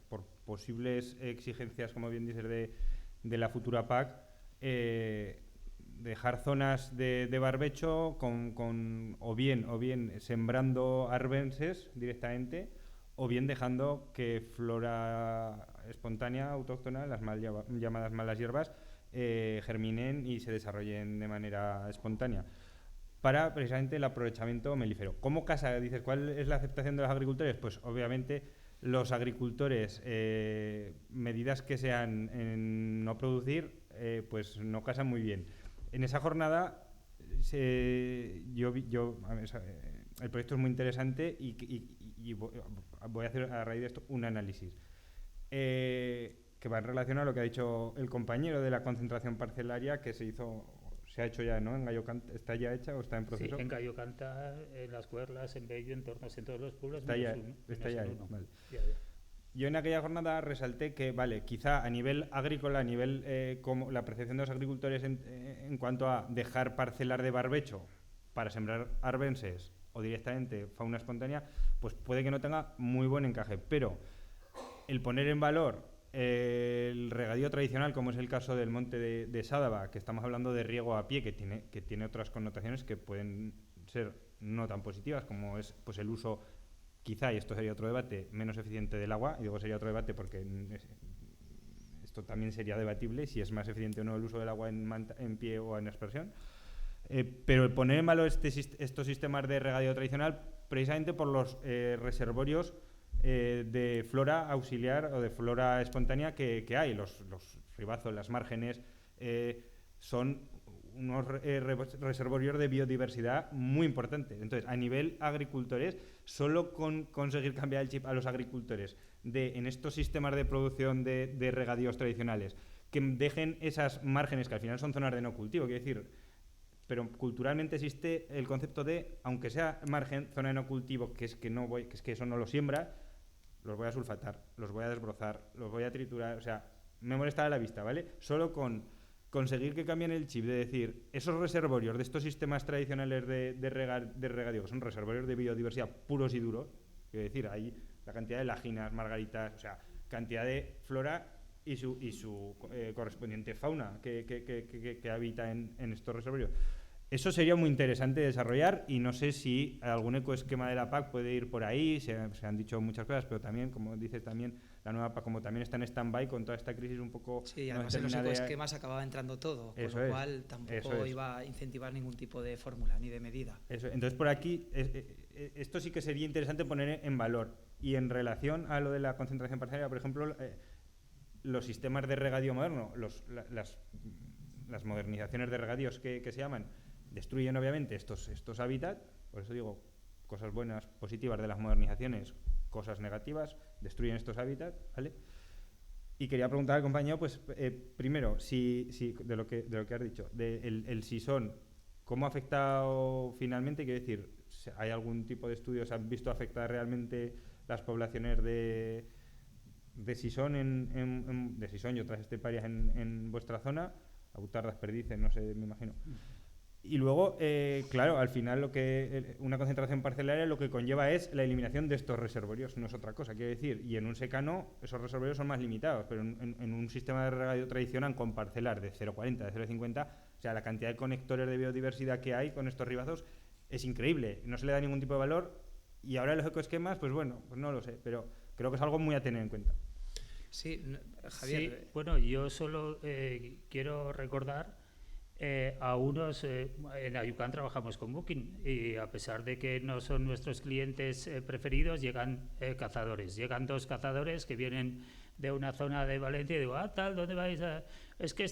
por posibles exigencias, como bien dices, de la futura PAC. Dejar zonas de barbecho o bien sembrando arbenses directamente, o bien dejando que flora espontánea, autóctona, las mal llamadas malas hierbas, germinen y se desarrollen de manera espontánea, para precisamente el aprovechamiento melífero. ¿Cómo casa? Dices, ¿cuál es la aceptación de los agricultores? Pues obviamente los agricultores, medidas que sean en no producir, pues no casan muy bien. En esa jornada el proyecto es muy interesante y voy a hacer a raíz de esto un análisis que va en relación a lo que ha dicho el compañero de la concentración parcelaria que se ha hecho ya, ¿no? En Gallo Canta, ¿está ya hecha o está en proceso? Sí, en Gallo Canta, en Las Cuerlas, en Bello, en Tornos, en todos los pueblos. Está ya, vale. Yo en aquella jornada resalté que, vale, quizá a nivel agrícola, a nivel como la percepción de los agricultores en cuanto a dejar parcelar de barbecho para sembrar arbenses o directamente fauna espontánea, pues puede que no tenga muy buen encaje. Pero el poner en valor el regadío tradicional, como es el caso del monte de Sádava, que estamos hablando de riego a pie, que tiene otras connotaciones que pueden ser no tan positivas, como es pues el uso, quizá, y esto sería otro debate, menos eficiente del agua, y digo sería otro debate porque esto también sería debatible, si es más eficiente o no el uso del agua en pie o en aspersión, pero el poner en valor estos sistemas de regadío tradicional, precisamente por los reservorios de flora auxiliar o de flora espontánea que hay, los ribazos, las márgenes, son unos reservorios de biodiversidad muy importantes. Entonces, a nivel agricultores, solo con conseguir cambiar el chip a los agricultores en estos sistemas de producción de regadíos tradicionales, que dejen esas márgenes, que al final son zonas de no cultivo, quiero decir, pero culturalmente existe el concepto de, aunque sea margen, zona de no cultivo, que es que eso no lo siembra, los voy a sulfatar, los voy a desbrozar, los voy a triturar, o sea, me molesta a la vista, ¿vale? Solo con conseguir que cambien el chip de decir, esos reservorios de estos sistemas tradicionales de regadío, que son reservorios de biodiversidad puros y duros, quiero decir, hay la cantidad de laginas, margaritas, o sea, cantidad de flora y su correspondiente fauna que habita en estos reservorios. Eso sería muy interesante desarrollar y no sé si algún ecoesquema de la PAC puede ir por ahí, se han dicho muchas cosas, pero también, como dices, también la nueva PAC, como también está en stand-by con toda esta crisis un poco... Sí, además en los ecoesquemas acababa entrando todo, con lo cual tampoco iba a incentivar ningún tipo de fórmula ni de medida. Entonces, por aquí, esto sí que sería interesante poner en valor. Y en relación a lo de la concentración parcelaria, por ejemplo, los sistemas de regadío moderno, las modernizaciones de regadíos que se llaman, destruyen obviamente estos hábitats, por eso digo, cosas buenas, positivas de las modernizaciones, cosas negativas, destruyen estos hábitats, ¿vale? Y quería preguntar al compañero, pues primero, si de lo que has dicho, el sisón, ¿cómo ha afectado finalmente? Quiero decir, ¿hay algún tipo de estudios? ¿Han visto afectar realmente las poblaciones de de Sison, de Sison y otras esteparias en vuestra zona, Autardas, Perdices, no sé, me imagino. Y luego, claro, al final una concentración parcelaria lo que conlleva es la eliminación de estos reservorios, no es otra cosa, quiero decir. Y en un secano esos reservorios son más limitados, pero en un sistema de regadío tradicional con parcelar de 0,40, de 0,50, o sea, la cantidad de conectores de biodiversidad que hay con estos ribazos es increíble, no se le da ningún tipo de valor. Y ahora los ecoesquemas, pues bueno, pues no lo sé, pero creo que es algo muy a tener en cuenta. Sí, Javier. Sí, bueno, yo solo quiero recordar a unos, en Ayucán trabajamos con Booking y a pesar de que no son nuestros clientes preferidos, llegan cazadores. Llegan 2 cazadores que vienen de una zona de Valencia y digo, tal, ¿dónde vais? Es que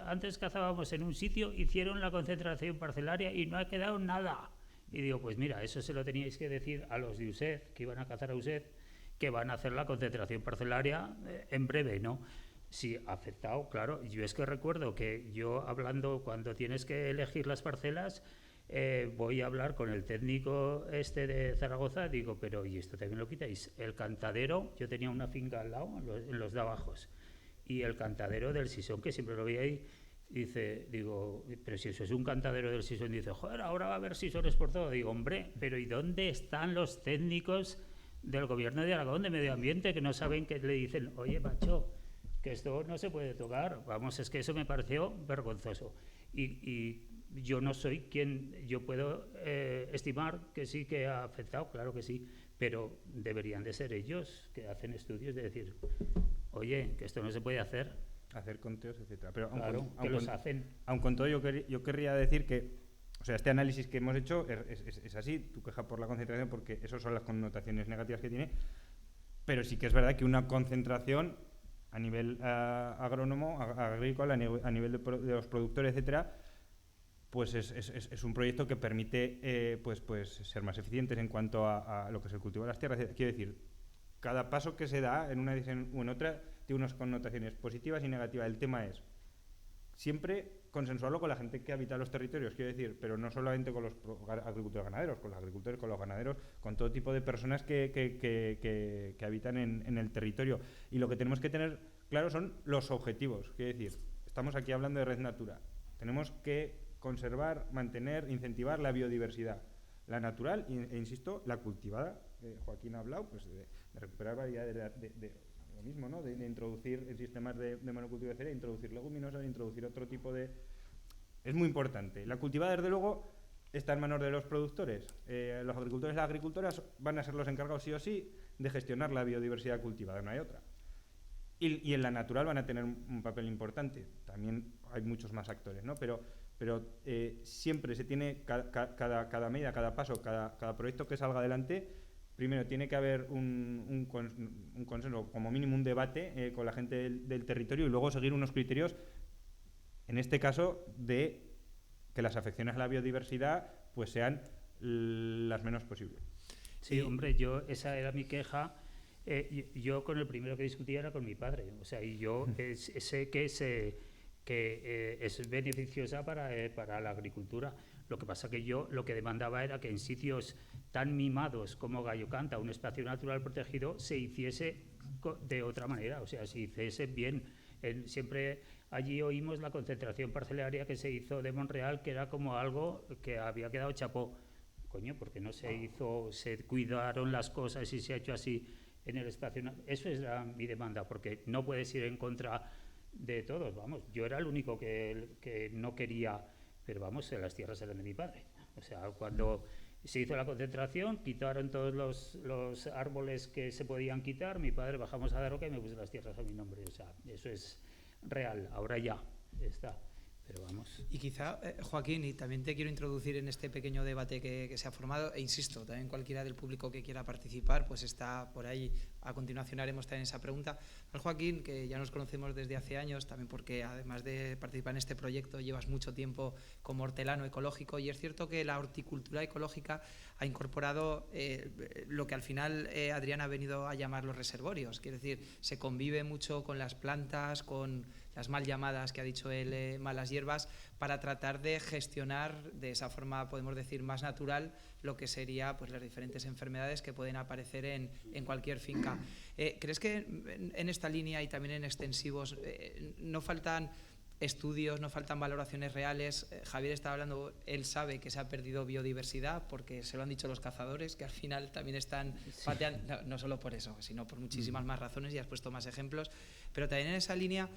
antes cazábamos en un sitio, hicieron la concentración parcelaria y no ha quedado nada. Y digo, pues mira, eso se lo teníais que decir a los de USED, que iban a cazar a USED, que van a hacer la concentración parcelaria en breve, ¿no? Sí, afectado, claro. Yo es que recuerdo que yo hablando, cuando tienes que elegir las parcelas, voy a hablar con el técnico de Zaragoza, digo, pero ¿y esto también lo quitáis? El cantadero, yo tenía una finca al lado, en los de abajos, y el cantadero del Sison, que siempre lo veía ahí, digo, pero si eso es un cantadero del Sison, dice, joder, ahora va a haber Sisones por todo. Digo, hombre, pero ¿y dónde están los técnicos del gobierno de Aragón, de Medio Ambiente, que no saben, que le dicen, oye, macho, que esto no se puede tocar? Vamos, es que eso me pareció vergonzoso. Y yo no soy yo puedo estimar que sí que ha afectado, claro que sí, pero deberían de ser ellos que hacen estudios de decir, oye, que esto no se puede hacer. Hacer conteos, etcétera. Pero claro, que los hacen. Aun con todo, yo querría decir que, o sea, este análisis que hemos hecho es así, tu queja por la concentración, porque esas son las connotaciones negativas que tiene, pero sí que es verdad que una concentración a nivel agrónomo, agrícola, a nivel de los productores, etcétera, pues es un proyecto que permite pues ser más eficientes en cuanto a lo que es el cultivo de las tierras. Quiero decir, cada paso que se da en una dirección u en otra tiene unas connotaciones positivas y negativas. El tema es siempre consensuarlo con la gente que habita los territorios, quiero decir, pero no solamente con los agricultores ganaderos, con los agricultores, con los ganaderos, con todo tipo de personas que habitan en el territorio. Y lo que tenemos que tener claro son los objetivos, quiero decir, estamos aquí hablando de Red Natura, tenemos que conservar, mantener, incentivar la biodiversidad, la natural e insisto, la cultivada. Joaquín ha hablado pues, de recuperar variedades de lo mismo, ¿no? De introducir en sistemas de monocultivo de cereal, introducir leguminosas, introducir otro tipo de... Es muy importante. La cultivada, desde luego, está en manos de los productores. Los agricultores y las agricultoras van a ser los encargados, sí o sí, de gestionar la biodiversidad cultivada, no hay otra. Y en la natural van a tener un papel importante. También hay muchos más actores, ¿no? Pero siempre se tiene cada medida, cada paso, cada proyecto que salga adelante. Primero tiene que haber un consenso, como mínimo un debate con la gente del territorio y luego seguir unos criterios, en este caso, de que las afecciones a la biodiversidad pues sean las menos posibles. Sí, hombre, esa era mi queja. Yo con el primero que discutía era con mi padre. O sea, y yo sé que es beneficiosa para la agricultura. Lo que pasa que yo lo que demandaba era que en sitios tan mimados como Gallo Canta, un espacio natural protegido, se hiciese de otra manera, o sea, se hiciese bien. Siempre allí oímos la concentración parcelaria que se hizo de Monreal, que era como algo que había quedado chapó. Coño, porque no se hizo, se cuidaron las cosas y se ha hecho así en el espacio. Eso es mi demanda, porque no puedes ir en contra de todos, vamos. Yo era el único que no quería, pero vamos, las tierras eran de mi padre. O sea, cuando se hizo la concentración, quitaron todos los árboles que se podían quitar, mi padre bajamos a Daroca y me puso las tierras a mi nombre. O sea, eso es real, ahora ya está. Pero vamos. Y quizá, Joaquín, y también te quiero introducir en este pequeño debate que se ha formado, e insisto, también cualquiera del público que quiera participar, pues está por ahí. A continuación haremos también esa pregunta. Al Joaquín, que ya nos conocemos desde hace años, también porque además de participar en este proyecto llevas mucho tiempo como hortelano ecológico, y es cierto que la horticultura ecológica ha incorporado lo que al final Adrián ha venido a llamar los reservorios. Quiere decir, se convive mucho con las plantas, con las mal llamadas, que ha dicho él, malas hierbas, para tratar de gestionar de esa forma, podemos decir, más natural lo que sería pues las diferentes enfermedades que pueden aparecer en cualquier finca. ¿Crees que en esta línea y también en extensivos no faltan estudios, no faltan valoraciones reales? Javier estaba hablando, él sabe que se ha perdido biodiversidad porque se lo han dicho los cazadores, que al final también están pateando, no solo por eso, sino por muchísimas más razones, y has puesto más ejemplos, pero también en esa línea,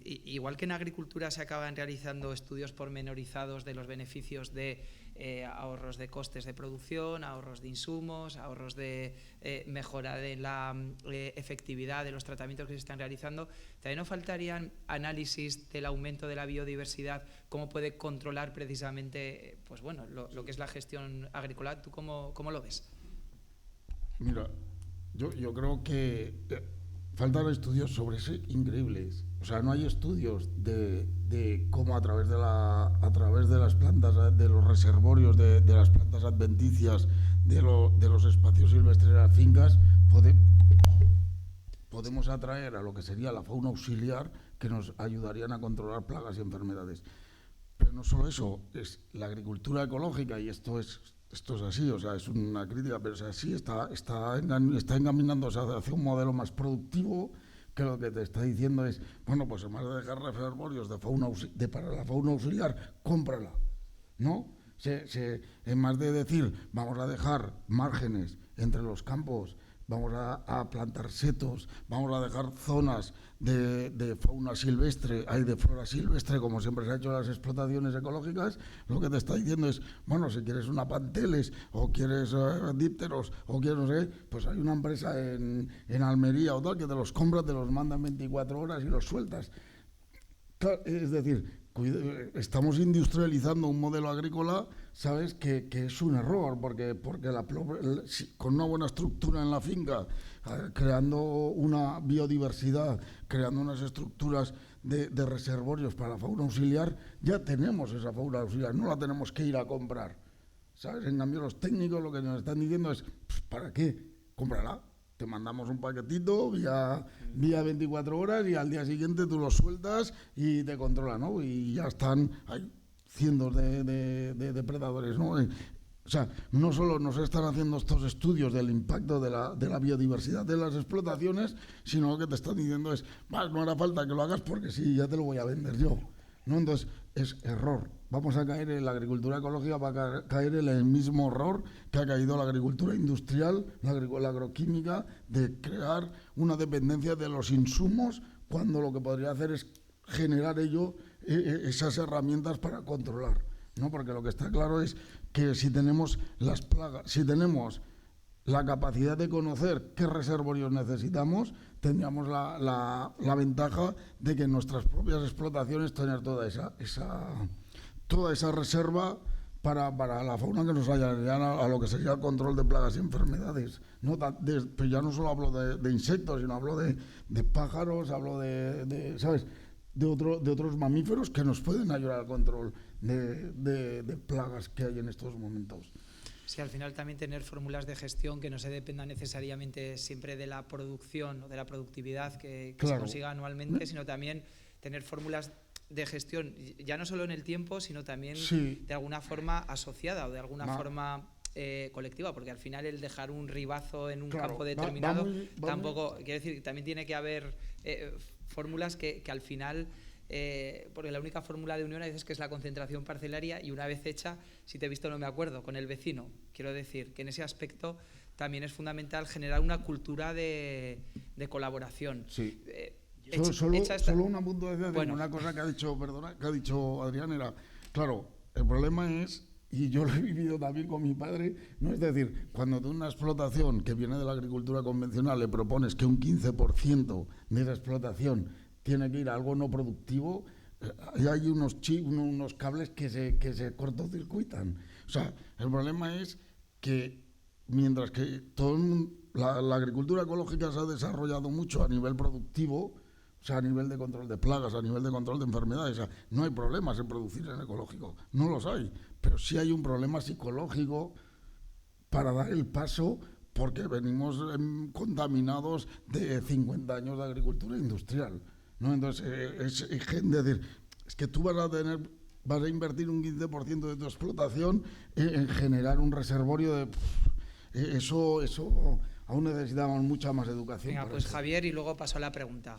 igual que en agricultura se acaban realizando estudios pormenorizados de los beneficios de ahorros de costes de producción, ahorros de insumos, ahorros de mejora de la efectividad de los tratamientos que se están realizando, también nos faltarían análisis del aumento de la biodiversidad, cómo puede controlar precisamente pues bueno, lo que es la gestión agrícola. ¿Tú cómo lo ves? Mira, yo creo que faltan estudios sobre eso increíbles. O sea, no hay estudios de cómo a través de las plantas, de los reservorios, de las plantas adventicias, de los espacios silvestres de las fincas, podemos atraer a lo que sería la fauna auxiliar que nos ayudarían a controlar plagas y enfermedades. Pero no solo eso, es la agricultura ecológica, y esto es así, o sea, es una crítica, pero es así, está encaminándose hacia un modelo más productivo, que lo que te está diciendo es, bueno, pues en vez de dejar reservorios para la fauna auxiliar, cómprala, ¿no? En más de decir, vamos a dejar márgenes entre los campos, vamos a plantar setos, vamos a dejar zonas de fauna silvestre, de flora silvestre, como siempre se ha hecho en las explotaciones ecológicas, lo que te está diciendo es, bueno, si quieres una panteles, o quieres dípteros, o quieres no sé, pues hay una empresa en Almería o tal, que te los compra, te los manda en 24 horas y los sueltas. Claro, es decir, estamos industrializando un modelo agrícola, ¿sabes?, que es un error, porque con una buena estructura en la finca, creando una biodiversidad, creando unas estructuras de reservorios para la fauna auxiliar, ya tenemos esa fauna auxiliar, no la tenemos que ir a comprar, ¿sabes? En cambio, los técnicos lo que nos están diciendo es, pues, ¿para qué? Cómprala. Te mandamos un paquetito vía 24 horas y al día siguiente tú lo sueltas y te controla, ¿no? Y ya están, hay cientos de depredadores, ¿no? O sea, no solo nos están haciendo estos estudios del impacto de la biodiversidad de las explotaciones, sino lo que te están diciendo es, no hará falta que lo hagas porque sí, ya te lo voy a vender yo, ¿no? Entonces, es error. Vamos a caer en la agricultura ecológica, va a caer en el mismo error que ha caído la agricultura industrial, la agroquímica, de crear una dependencia de los insumos, cuando lo que podría hacer es generar esas herramientas para controlar, ¿no? Porque lo que está claro es que si tenemos las plagas, si tenemos la capacidad de conocer qué reservorios necesitamos, tendríamos la ventaja de que en nuestras propias explotaciones tener toda esa reserva para la fauna que nos ayudaría a lo que sería el control de plagas y enfermedades. Pero ya no solo hablo de insectos, sino hablo de pájaros, hablo ¿sabes?, de otros mamíferos que nos pueden ayudar al control de plagas que hay en estos momentos. Sí, al final también tener fórmulas de gestión que no se dependan necesariamente siempre de la producción o de la productividad que se consiga anualmente, sino también tener fórmulas de gestión, ya no solo en el tiempo, sino también de alguna forma asociada o de alguna forma colectiva, porque al final el dejar un ribazo en un campo determinado tampoco, quiere decir, también tiene que haber fórmulas que al final... porque la única fórmula de unión a veces que es la concentración parcelaria, y una vez hecha, si te he visto no me acuerdo, con el vecino. Quiero decir que en ese aspecto también es fundamental generar una cultura de colaboración. Sí. Solo una puntuación, bueno. Una cosa que ha dicho Adrián era, claro, el problema es, y yo lo he vivido también con mi padre, no es decir, cuando tú una explotación que viene de la agricultura convencional le propones que un 15% de esa explotación tiene que ir a algo no productivo, y hay unos cables que se cortocircuitan. O sea, el problema es que mientras que la agricultura ecológica se ha desarrollado mucho a nivel productivo, o sea, a nivel de control de plagas, a nivel de control de enfermedades, o sea, no hay problemas en producir en ecológico, no los hay, pero sí hay un problema psicológico para dar el paso, porque venimos contaminados de 50 años de agricultura industrial, ¿no? Entonces, es decir, es que tú vas a tener vas a invertir un 15% de tu explotación en generar un reservorio de... Eso aún necesitamos mucha más educación. Venga, pues Javier, y luego paso a la pregunta.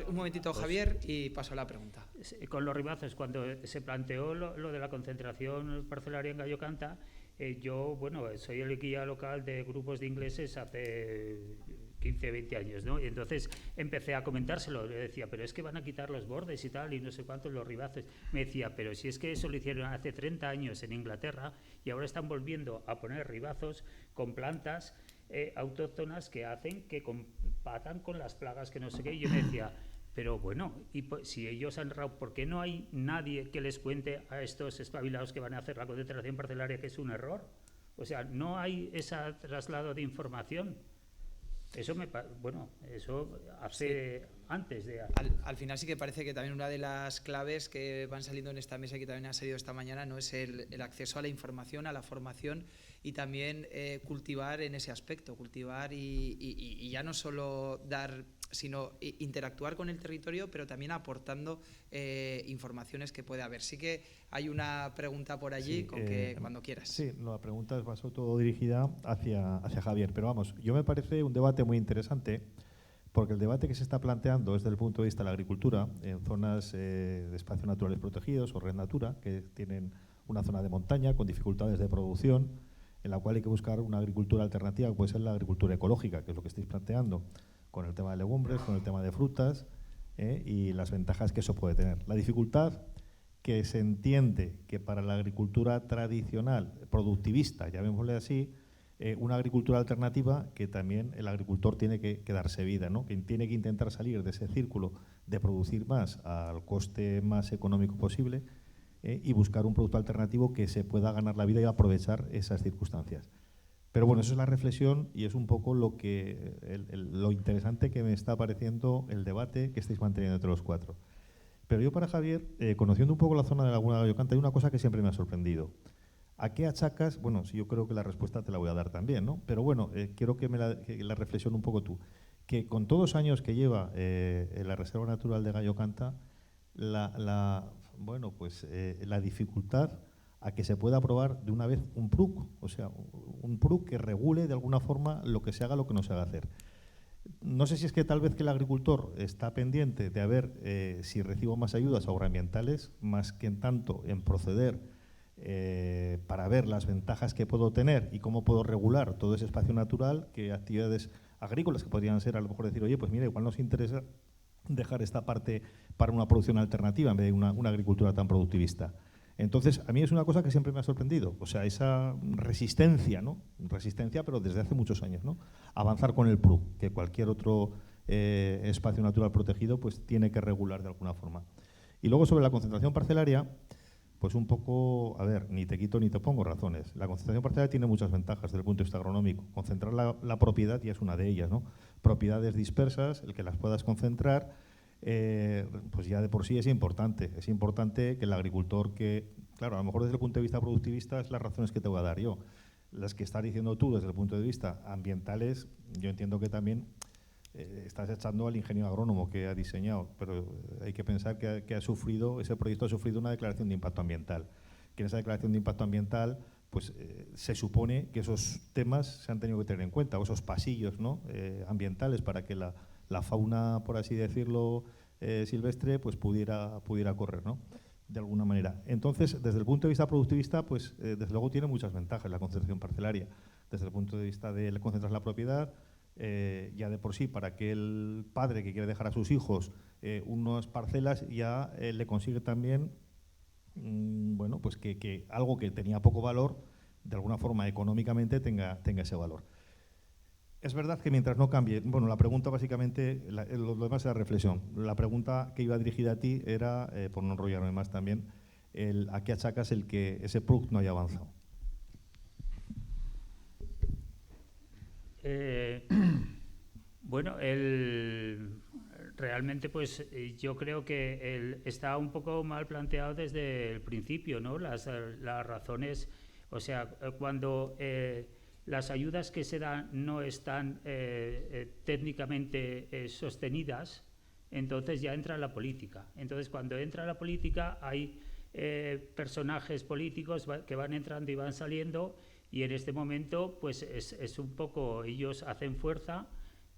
Un momentito, Javier, y paso a la pregunta. Con los ribazos, cuando se planteó lo de la concentración parcelaria en Gallo Canta, yo, bueno, soy el guía local de grupos de ingleses hace 15, 20 años, ¿no? Y entonces empecé a comentárselo, le decía, pero es que van a quitar los bordes y tal, y no sé cuántos, los ribazos. Me decía, pero si es que eso lo hicieron hace 30 años en Inglaterra, y ahora están volviendo a poner ribazos con plantas autóctonas que hacen que compatan con las plagas que no sé qué. Y yo me decía, pero bueno, y si ellos han errado, ¿por qué no hay nadie que les cuente a estos espabilados que van a hacer la concentración parcelaria que es un error? O sea, no hay ese traslado de información. Eso eso hace antes de... Al final sí que parece que también una de las claves que van saliendo en esta mesa, que también ha salido esta mañana, no es el acceso a la información, a la formación, y también cultivar en ese aspecto, cultivar y ya no solo dar, sino interactuar con el territorio, pero también aportando informaciones que puede haber. Sí que hay una pregunta por allí, sí, cuando quieras. Sí, la pregunta va sobre todo dirigida hacia Javier, pero vamos, yo me parece un debate muy interesante, porque el debate que se está planteando es desde el punto de vista de la agricultura en zonas de espacios naturales protegidos o Red Natura, que tienen una zona de montaña con dificultades de producción, en la cual hay que buscar una agricultura alternativa, que puede ser la agricultura ecológica, que es lo que estáis planteando, con el tema de legumbres, con el tema de frutas y las ventajas que eso puede tener. La dificultad que se entiende que para la agricultura tradicional, productivista, llamémosle así, una agricultura alternativa que también el agricultor tiene que darse vida, ¿no? Que tiene que intentar salir de ese círculo de producir más al coste más económico posible y buscar un producto alternativo que se pueda ganar la vida y aprovechar esas circunstancias. Pero bueno, eso es la reflexión y es un poco lo interesante que me está pareciendo el debate que estáis manteniendo entre los cuatro. Pero yo para Javier, conociendo un poco la zona de Laguna de Gallo Canta, hay una cosa que siempre me ha sorprendido. ¿A qué achacas? Bueno, sí, yo creo que la respuesta te la voy a dar también, ¿no? Pero bueno, quiero que la reflexione un poco tú. Que con todos los años que lleva la Reserva Natural de Gallo Canta, la dificultad a que se pueda aprobar de una vez un PRUC, o sea, un PRUC que regule de alguna forma lo que se haga, lo que no se haga hacer. No sé si es que tal vez que el agricultor está pendiente de ver si recibo más ayudas agroambientales, más que en tanto en proceder para ver las ventajas que puedo tener y cómo puedo regular todo ese espacio natural, que actividades agrícolas que podrían ser, a lo mejor decir, oye, pues mira, igual nos interesa dejar esta parte para una producción alternativa en vez de una agricultura tan productivista. Entonces, a mí es una cosa que siempre me ha sorprendido, o sea, esa resistencia, ¿no? Resistencia, pero desde hace muchos años, ¿no? Avanzar con el PRU, que cualquier otro espacio natural protegido pues tiene que regular de alguna forma. Y luego sobre la concentración parcelaria, pues un poco, a ver, ni te quito ni te pongo razones. La concentración parcelaria tiene muchas ventajas desde el punto de vista agronómico. Concentrar la propiedad ya es una de ellas, ¿no? Propiedades dispersas, el que las puedas concentrar, pues ya de por sí es importante. Es importante que el agricultor claro, a lo mejor desde el punto de vista productivista es las razones que te voy a dar yo. Las que estás diciendo tú desde el punto de vista ambientales, yo entiendo que también estás echando al ingeniero agrónomo que ha diseñado, pero hay que pensar que ese proyecto ha sufrido una declaración de impacto ambiental. Que en esa declaración de impacto ambiental pues se supone que esos temas se han tenido que tener en cuenta, o esos pasillos, ¿no? Ambientales, para que la fauna, por así decirlo, silvestre, pues pudiera correr, ¿no? De alguna manera. Entonces, desde el punto de vista productivista, pues desde luego tiene muchas ventajas la concentración parcelaria. Desde el punto de vista de concentrar la propiedad, ya de por sí, para que el padre que quiere dejar a sus hijos unas parcelas, ya le consigue también, bueno, pues que algo que tenía poco valor, de alguna forma económicamente tenga ese valor. Es verdad que mientras no cambie, bueno, la pregunta básicamente, lo demás era reflexión. La pregunta que iba dirigida a ti era, por no enrollarme más también, ¿a qué achacas el que ese PRUC no haya avanzado? Bueno, realmente pues yo creo que está un poco mal planteado desde el principio, ¿no? Las razones, o sea, cuando las ayudas que se dan no están técnicamente sostenidas, entonces ya entra la política. Entonces, cuando entra la política hay personajes políticos que van entrando y van saliendo, y en este momento pues es un poco, ellos hacen fuerza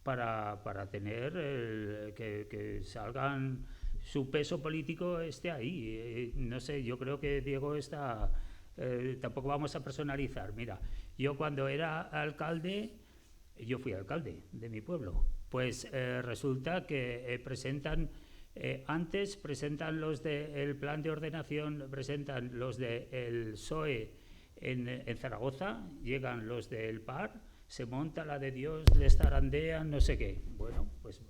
para tener que salgan, su peso político esté ahí. No sé, yo creo que Diego está... tampoco vamos a personalizar. Mira, yo cuando era alcalde, yo fui alcalde de mi pueblo, pues resulta que presentan... antes presentan los del plan de ordenación, presentan los del PSOE en Zaragoza, llegan los del PAR, se monta la de Dios, les zarandean, no sé qué. Bueno, pues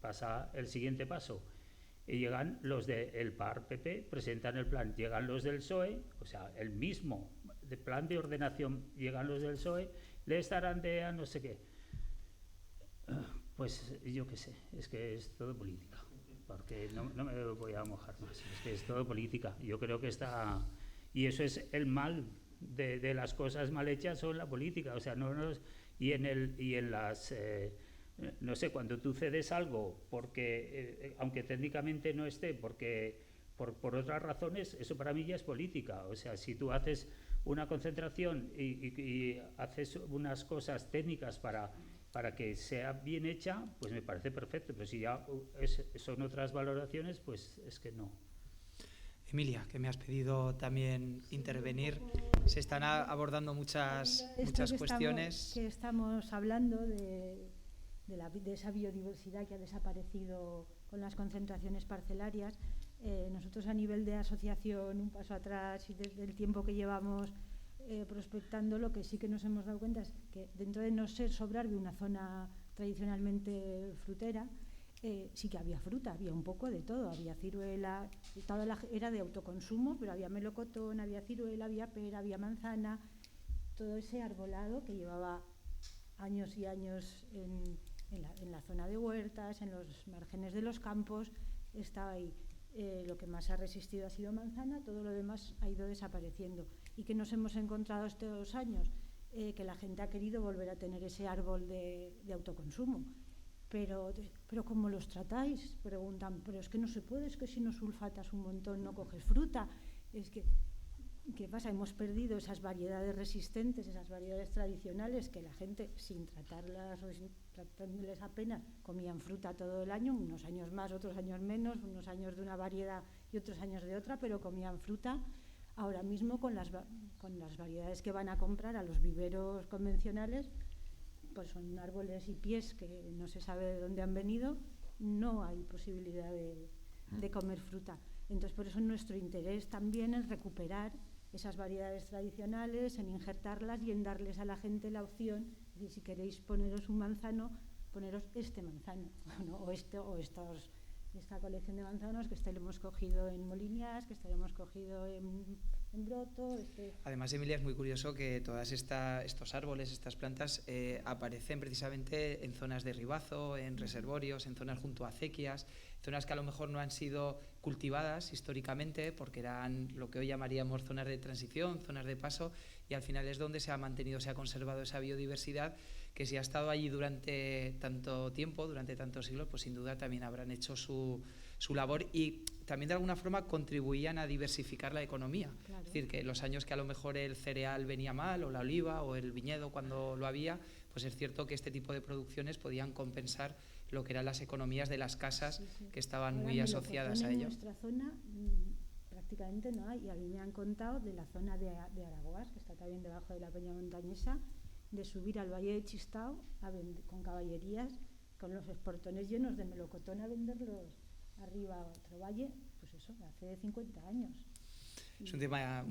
pasa el siguiente paso. Y llegan los del PAR PP, presentan el plan, llegan los del PSOE, o sea, el mismo plan de ordenación, llegan los del PSOE, les zarandean, no sé qué. Pues yo qué sé, es que es todo política. Porque no me voy a mojar más, es que es todo política. Yo creo que está... Y eso es el mal de las cosas mal hechas, son la política. O sea, y en las... no sé, cuando tú cedes algo, porque aunque técnicamente no esté, porque por otras razones, eso para mí ya es política. O sea, si tú haces una concentración y haces unas cosas técnicas para que sea bien hecha, pues me parece perfecto, pero si ya son otras valoraciones, pues es que no. Emilia, que me has pedido también intervenir, se están abordando muchas cuestiones. Que estamos hablando de esa biodiversidad que ha desaparecido con las concentraciones parcelarias. Nosotros a nivel de asociación, un paso atrás, y desde el tiempo que llevamos prospectando, lo que sí que nos hemos dado cuenta es que dentro de no ser Sobrarbe una zona tradicionalmente frutera, sí que había fruta, había un poco de todo, había ciruela, era de autoconsumo, pero había melocotón, había ciruela, había pera, había manzana, todo ese arbolado que llevaba años y años en la zona de huertas, en los márgenes de los campos, estaba ahí. Lo que más ha resistido ha sido manzana, todo lo demás ha ido desapareciendo. ¿Y que nos hemos encontrado estos años? Que la gente ha querido volver a tener ese árbol de autoconsumo. Pero ¿cómo los tratáis? Preguntan, pero es que no se puede, es que si no sulfatas un montón no coges fruta. Es que, ¿qué pasa? Hemos perdido esas variedades resistentes, esas variedades tradicionales que la gente, sin tratarlas o sin tratándoles apenas, comían fruta todo el año, unos años más, otros años menos, unos años de una variedad y otros años de otra, pero comían fruta. Ahora mismo con las variedades que van a comprar a los viveros convencionales, pues son árboles y pies que no se sabe de dónde han venido, no hay posibilidad de comer fruta. Entonces, por eso nuestro interés también es recuperar esas variedades tradicionales, en injertarlas y en darles a la gente la opción de, si queréis poneros un manzano, poneros este manzano, ¿no? o esta colección de manzanos, que lo hemos cogido en Molinías, que lo hemos cogido en Broto. Además, Emilia, es muy curioso que todos estos árboles, estas plantas, aparecen precisamente en zonas de ribazo, en reservorios, en zonas junto a acequias, zonas que a lo mejor no han sido cultivadas históricamente porque eran lo que hoy llamaríamos zonas de transición, zonas de paso, y al final es donde se ha mantenido, se ha conservado esa biodiversidad, que si ha estado allí durante tanto tiempo, durante tantos siglos, pues sin duda también habrán hecho su labor y también de alguna forma contribuían a diversificar la economía. Claro. Es decir, que los años que a lo mejor el cereal venía mal, o la oliva, o el viñedo cuando lo había, pues es cierto que este tipo de producciones podían compensar lo que eran las economías de las casas, que estaban muy asociadas a ello. En nuestra zona prácticamente no hay, y a mí me han contado de la zona de Aragoás, que está también debajo de la Peña Montañesa, de subir al Valle de Chistao con caballerías, con los esportones llenos de melocotón, a venderlos arriba a otro valle, pues eso, hace 50 años. Es un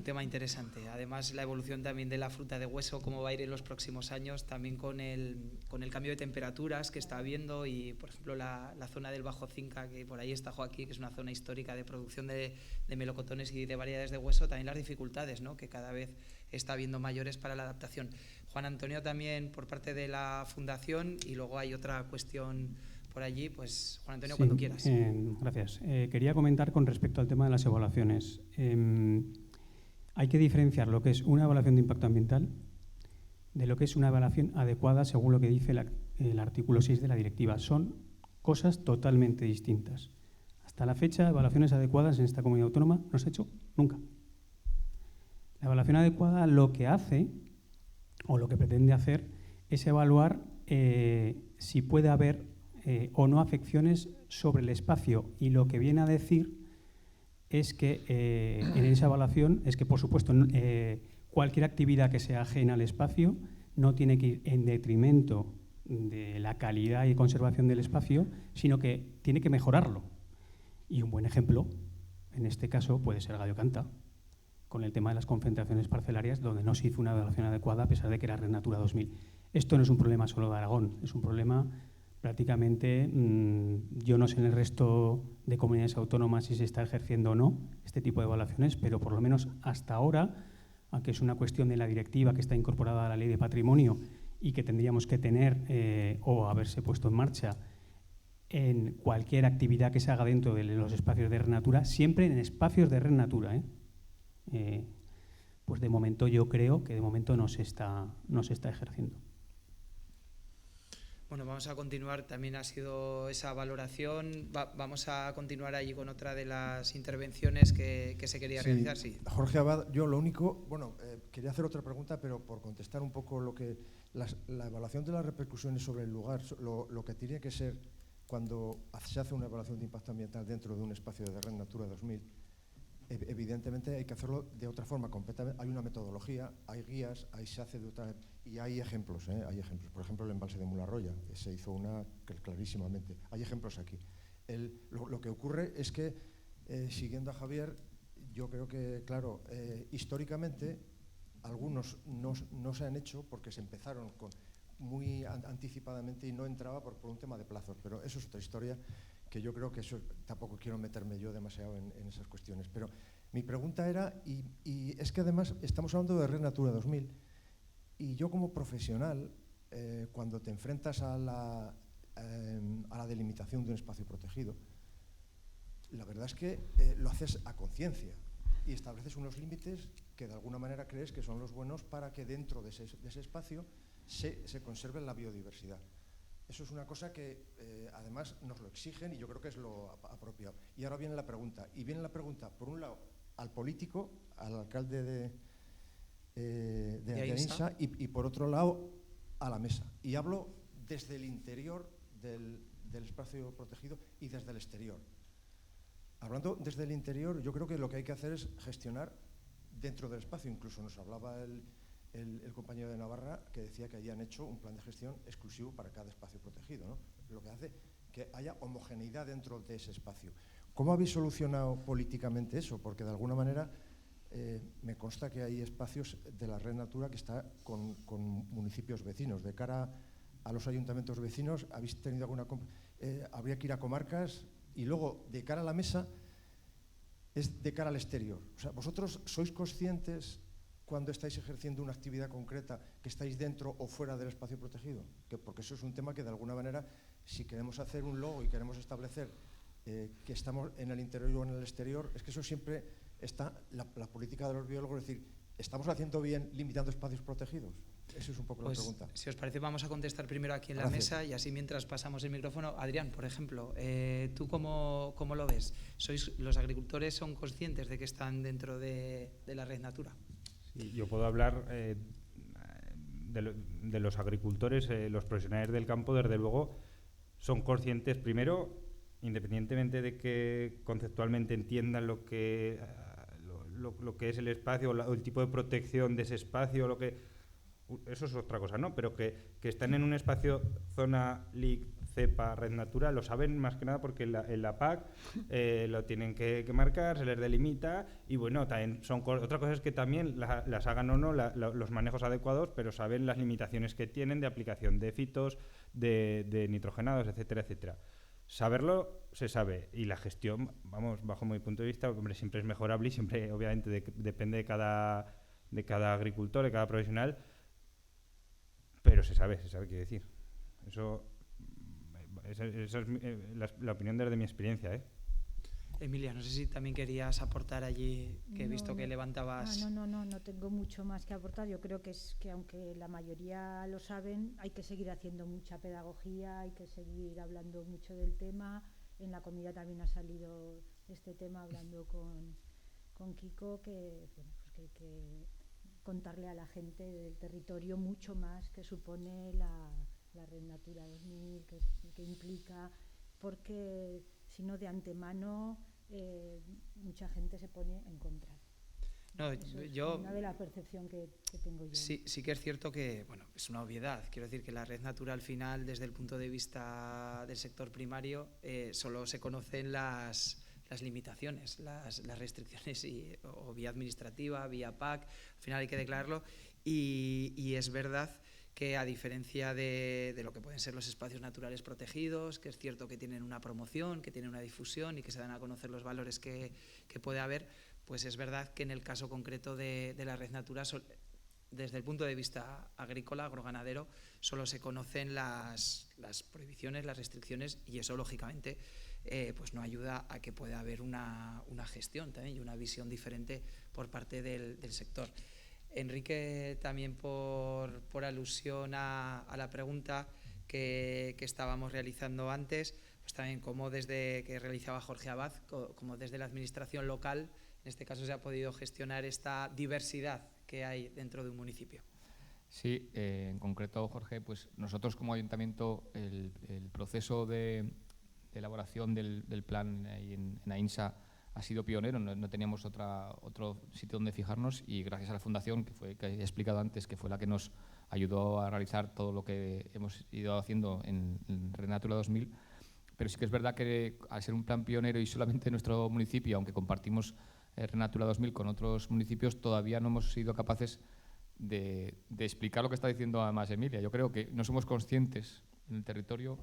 tema interesante. Además, la evolución también de la fruta de hueso, cómo va a ir en los próximos años, también con el cambio de temperaturas que está habiendo, y, por ejemplo, la zona del Bajo Cinca, que por ahí está Joaquín, que es una zona histórica de producción de melocotones y de variedades de hueso, también las dificultades, ¿no?, que cada vez está habiendo mayores para la adaptación. Juan Antonio también por parte de la Fundación, y luego hay otra cuestión por allí, pues Juan Antonio, sí, cuando quieras. Gracias. Quería comentar con respecto al tema de las evaluaciones. Hay que diferenciar lo que es una evaluación de impacto ambiental de lo que es una evaluación adecuada según lo que dice el artículo 6 de la directiva. Son cosas totalmente distintas. Hasta la fecha, evaluaciones adecuadas en esta comunidad autónoma no se ha hecho nunca. La evaluación adecuada lo que hace, o lo que pretende hacer, es evaluar si puede haber o no afecciones sobre el espacio. Y lo que viene a decir es que en esa evaluación es que, por supuesto, cualquier actividad que sea ajena al espacio no tiene que ir en detrimento de la calidad y conservación del espacio, sino que tiene que mejorarlo. Y un buen ejemplo, en este caso, puede ser Gallo Canta, con el tema de las concentraciones parcelarias, donde no se hizo una evaluación adecuada a pesar de que era Red Natura 2000. Esto no es un problema solo de Aragón, es un problema prácticamente, yo no sé en el resto de comunidades autónomas si se está ejerciendo o no este tipo de evaluaciones, pero por lo menos hasta ahora, aunque es una cuestión de la directiva que está incorporada a la Ley de Patrimonio y que tendríamos que tener o haberse puesto en marcha en cualquier actividad que se haga dentro de los espacios de Red Natura, siempre en espacios de Red Natura, pues de momento yo creo que de momento no se está ejerciendo. Bueno, vamos a continuar, también ha sido esa valoración, vamos a continuar allí con otra de las intervenciones que se quería realizar. Sí. Jorge Abad, yo lo único, quería hacer otra pregunta, pero por contestar un poco lo que la evaluación de las repercusiones sobre el lugar, lo que tiene que ser cuando se hace una evaluación de impacto ambiental dentro de un espacio de Red Natura 2000, evidentemente hay que hacerlo de otra forma completamente. Hay una metodología, hay guías, ahí se hace de otra, y hay ejemplos, hay ejemplos. Por ejemplo, el embalse de Mularroya, se hizo una clarísimamente. Hay ejemplos aquí. Lo que ocurre es que, siguiendo a Javier, yo creo que, claro, históricamente algunos no se han hecho porque se empezaron muy anticipadamente y no entraba por un tema de plazos, pero eso es otra historia, que yo creo que eso tampoco quiero meterme yo demasiado en esas cuestiones. Pero mi pregunta era, y es que además estamos hablando de Red Natura 2000, y yo como profesional, cuando te enfrentas a la delimitación de un espacio protegido, la verdad es que lo haces a conciencia y estableces unos límites que de alguna manera crees que son los buenos para que dentro de ese espacio se conserve la biodiversidad. Eso es una cosa que además nos lo exigen y yo creo que es lo apropiado. Y ahora viene la pregunta. Y viene la pregunta, por un lado, al político, al alcalde de Aínsa, y por otro lado, a la mesa. Y hablo desde el interior del espacio protegido y desde el exterior. Hablando desde el interior, yo creo que lo que hay que hacer es gestionar dentro del espacio. Incluso nos hablaba el compañero de Navarra, que decía que habían hecho un plan de gestión exclusivo para cada espacio protegido, ¿no? Lo que hace que haya homogeneidad dentro de ese espacio. ¿Cómo habéis solucionado políticamente eso? Porque de alguna manera me consta que hay espacios de la Red Natura que está con municipios vecinos. De cara a los ayuntamientos vecinos, ¿habéis tenido alguna... habría que ir a comarcas? Y luego, de cara a la mesa, es de cara al exterior. O sea, ¿vosotros sois conscientes cuando estáis ejerciendo una actividad concreta que estáis dentro o fuera del espacio protegido? Porque eso es un tema que de alguna manera, si queremos hacer un logo y queremos establecer que estamos en el interior o en el exterior, es que eso siempre está la política de los biólogos, es decir, ¿estamos haciendo bien limitando espacios protegidos? Esa es un poco la pregunta. Si os parece, vamos a contestar primero aquí en la mesa y así mientras pasamos el micrófono. Adrián, por ejemplo, ¿tú cómo lo ves? ¿Los agricultores son conscientes de que están dentro de la Red Natura? Sí, yo puedo hablar de los agricultores, los profesionales del campo, desde luego, son conscientes, primero, independientemente de que conceptualmente entiendan lo que es el espacio o el tipo de protección de ese espacio, eso es otra cosa, ¿no? Pero que están en un espacio, zona LIC, CEPA, Red Natura, lo saben más que nada porque en la PAC lo tienen que marcar, se les delimita y bueno, también otra cosa es que también las hagan o no los manejos adecuados, pero saben las limitaciones que tienen de aplicación de fitos, de nitrogenados, etcétera, etcétera. Saberlo se sabe y la gestión, vamos, bajo mi punto de vista, hombre, siempre es mejorable y siempre obviamente depende de cada agricultor, de cada profesional, pero se sabe, quiero decir. Esa es la opinión desde mi experiencia, Emilia, no sé si también querías aportar allí, que he visto que levantabas... No tengo mucho más que aportar. Yo creo que aunque la mayoría lo saben, hay que seguir haciendo mucha pedagogía, hay que seguir hablando mucho del tema en la comida también ha salido este tema hablando con Kiko, que, bueno, pues que hay que contarle a la gente del territorio mucho más que supone la Red Natura 2000, que implica, porque si no de antemano mucha gente se pone en contra. No, Eso es yo, una de la percepción que tengo yo. sí que es cierto que, bueno, es una obviedad. Quiero decir que la Red Natura al final, desde el punto de vista del sector primario, solo se conocen las limitaciones, las restricciones, o vía administrativa, vía PAC, al final hay que declararlo. Y es verdad que, a diferencia de lo que pueden ser los espacios naturales protegidos, que es cierto que tienen una promoción, que tienen una difusión y que se dan a conocer los valores que puede haber, pues es verdad que en el caso concreto de la Red Natura, desde el punto de vista agrícola, agroganadero, solo se conocen las prohibiciones, las restricciones, y eso, lógicamente, pues no ayuda a que pueda haber una gestión también y una visión diferente por parte del sector. Enrique, también por alusión a la pregunta que estábamos realizando antes, pues también como desde que realizaba Jorge Abad, como desde la administración local, en este caso se ha podido gestionar esta diversidad que hay dentro de un municipio. Sí, en concreto, Jorge, pues nosotros como ayuntamiento el proceso de elaboración del plan en AINSA ha sido pionero, no teníamos otro sitio donde fijarnos, y gracias a la Fundación, que he explicado antes, que fue la que nos ayudó a realizar todo lo que hemos ido haciendo en Red Natura 2000. Pero sí que es verdad que, al ser un plan pionero y solamente en nuestro municipio, aunque compartimos Red Natura 2000 con otros municipios, todavía no hemos sido capaces de explicar lo que está diciendo además Emilia. Yo creo que no somos conscientes en el territorio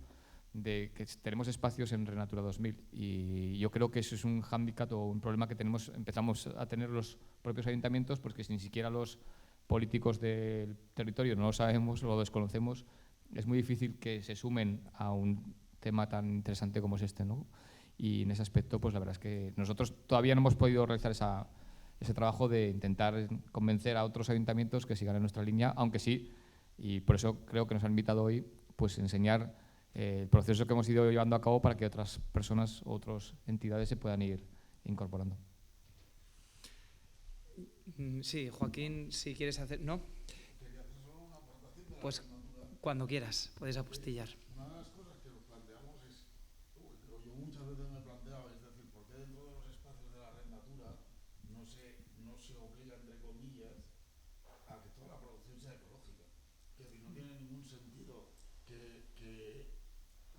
de que tenemos espacios en Red Natura 2000, y yo creo que eso es un hándicap o un problema que empezamos a tener los propios ayuntamientos, porque si ni siquiera los políticos del territorio no lo sabemos o lo desconocemos, es muy difícil que se sumen a un tema tan interesante como es este, ¿no? Y en ese aspecto, pues la verdad es que nosotros todavía no hemos podido realizar ese trabajo de intentar convencer a otros ayuntamientos que sigan en nuestra línea, aunque sí, y por eso creo que nos han invitado hoy, pues enseñar el proceso que hemos ido llevando a cabo para que otras personas, otras entidades se puedan ir incorporando. Sí, Joaquín, si quieres hacer... ¿No? Pues cuando quieras, puedes apostillar. Una de las cosas que nos planteamos es, yo muchas veces me planteaba, es decir, ¿por qué dentro de los espacios de la Red Natura no se obliga, entre comillas, a que toda la producción sea ecológica? Que no tiene ningún sentido que